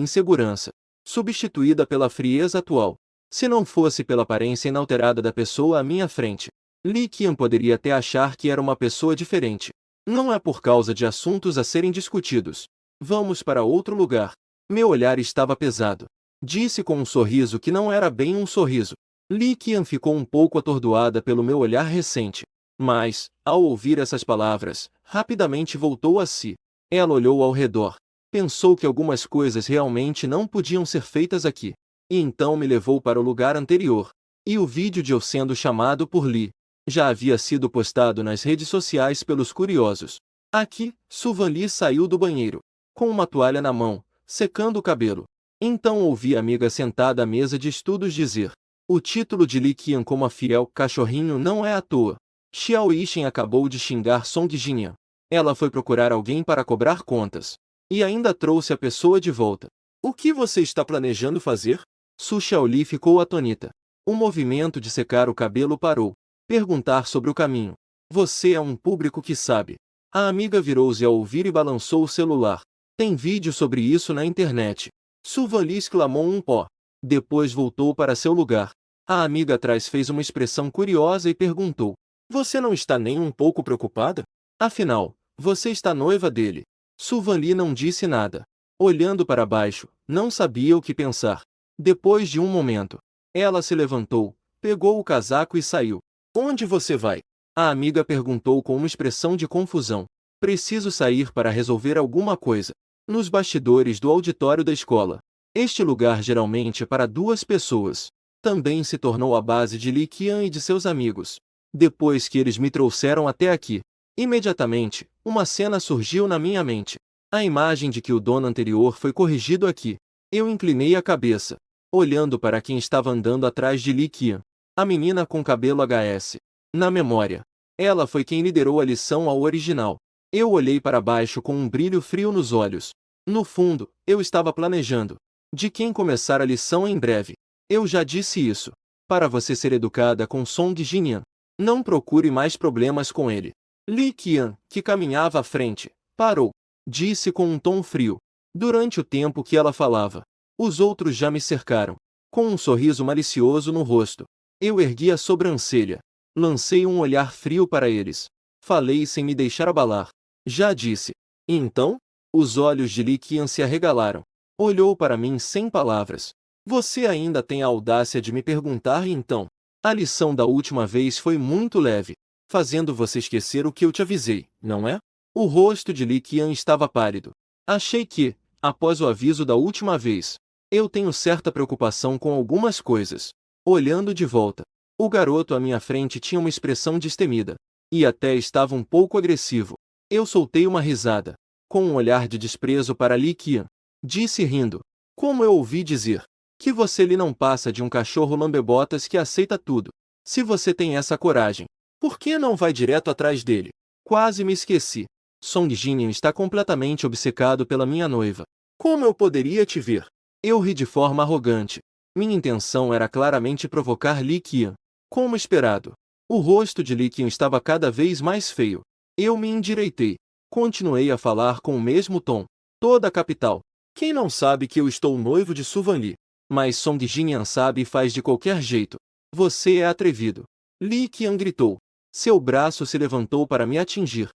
insegurança. Substituída pela frieza atual. Se não fosse pela aparência inalterada da pessoa à minha frente, Li Qian poderia até achar que era uma pessoa diferente. Não é por causa de assuntos a serem discutidos. Vamos para outro lugar. Meu olhar estava pesado. Disse com um sorriso que não era bem um sorriso. Li Qian ficou um pouco atordoada pelo meu olhar recente. Mas, ao ouvir essas palavras, rapidamente voltou a si. Ela olhou ao redor. Pensou que algumas coisas realmente não podiam ser feitas aqui. E então me levou para o lugar anterior. E o vídeo de eu sendo chamado por Lee já havia sido postado nas redes sociais pelos curiosos. Aqui, Suvan Lee saiu do banheiro, com uma toalha na mão, secando o cabelo. Então ouvi a amiga sentada à mesa de estudos dizer: o título de Lee Qian como a fiel cachorrinho não é à toa. Xiao Yixin acabou de xingar Song Jinyan. Ela foi procurar alguém para cobrar contas. E ainda trouxe a pessoa de volta. O que você está planejando fazer? Su Xiaoli ficou atônita. O movimento de secar o cabelo parou. Perguntar sobre o caminho. Você é um público que sabe. A amiga virou-se ao ouvir e balançou o celular. Tem vídeo sobre isso na internet. Su Vanli exclamou um pó. Depois voltou para seu lugar. A amiga atrás fez uma expressão curiosa e perguntou: você não está nem um pouco preocupada? Afinal, você está noiva dele. Su Vanli não disse nada. Olhando para baixo, não sabia o que pensar. Depois de um momento, ela se levantou, pegou o casaco e saiu. Onde você vai? A amiga perguntou com uma expressão de confusão. Preciso sair para resolver alguma coisa. Nos bastidores do auditório da escola. Este lugar geralmente é para duas pessoas. Também se tornou a base de Li Qian e de seus amigos. Depois que eles me trouxeram até aqui, imediatamente, uma cena surgiu na minha mente. A imagem de que o dono anterior foi corrigido aqui. Eu inclinei a cabeça, olhando para quem estava andando atrás de Li Qian. A menina com cabelo HS. Na memória. Ela foi quem liderou a lição ao original. Eu olhei para baixo com um brilho frio nos olhos. No fundo, eu estava planejando de quem começar a lição em breve. Eu já disse isso. Para você ser educada com Song Jinyan, não procure mais problemas com ele. Li Qian, que caminhava à frente, parou. Disse com um tom frio. Durante o tempo que ela falava, os outros já me cercaram. Com um sorriso malicioso no rosto, eu ergui a sobrancelha. Lancei um olhar frio para eles. Falei sem me deixar abalar. Já disse. E então? Os olhos de Li Qian se arregalaram. Olhou para mim sem palavras. Você ainda tem a audácia de me perguntar então? A lição da última vez foi muito leve, fazendo você esquecer o que eu te avisei, não é? O rosto de Li Qian estava pálido. Achei que, após o aviso da última vez, eu tenho certa preocupação com algumas coisas. Olhando de volta, o garoto à minha frente tinha uma expressão destemida. E até estava um pouco agressivo. Eu soltei uma risada, com um olhar de desprezo para Li Qian. Disse rindo. Como eu ouvi dizer, que você lhe não passa de um cachorro lambebotas que aceita tudo. Se você tem essa coragem, por que não vai direto atrás dele? Quase me esqueci. Song Jinyan está completamente obcecado pela minha noiva. Como eu poderia te ver? Eu ri de forma arrogante. Minha intenção era claramente provocar Li Qian. Como esperado, o rosto de Li Qian estava cada vez mais feio. Eu me endireitei. Continuei a falar com o mesmo tom. Toda a capital. Quem não sabe que eu estou noivo de Su Vanli? Mas Song Jinyan sabe e faz de qualquer jeito. Você é atrevido. Li Qian gritou. Seu braço se levantou para me atingir.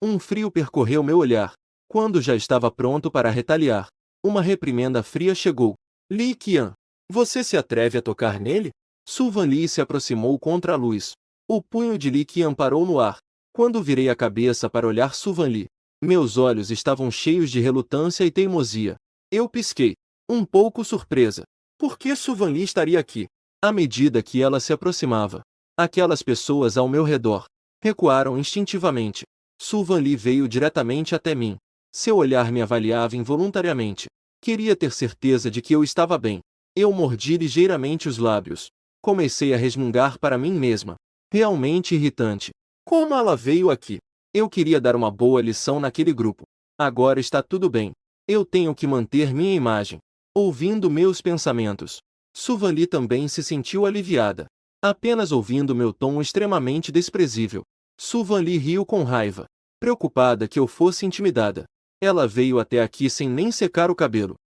Um frio percorreu meu olhar. Quando já estava pronto para retaliar, uma reprimenda fria chegou. Li Qian, você se atreve a tocar nele? Su Vanli se aproximou contra a luz. O punho de Li Qian parou no ar. Quando virei a cabeça para olhar Su Vanli, meus olhos estavam cheios de relutância e teimosia. Eu pisquei, um pouco surpresa. Por que Su Vanli estaria aqui? À medida que ela se aproximava, aquelas pessoas ao meu redor recuaram instintivamente. Su Vanli veio diretamente até mim. Seu olhar me avaliava involuntariamente. Queria ter certeza de que eu estava bem. Eu mordi ligeiramente os lábios. Comecei a resmungar para mim mesma. Realmente irritante. Como ela veio aqui? Eu queria dar uma boa lição naquele grupo. Agora está tudo bem. Eu tenho que manter minha imagem. Ouvindo meus pensamentos, Su Vanli também se sentiu aliviada. Apenas ouvindo meu tom extremamente desprezível. Su Vanli riu com raiva, preocupada que eu fosse intimidada. Ela veio até aqui sem nem secar o cabelo.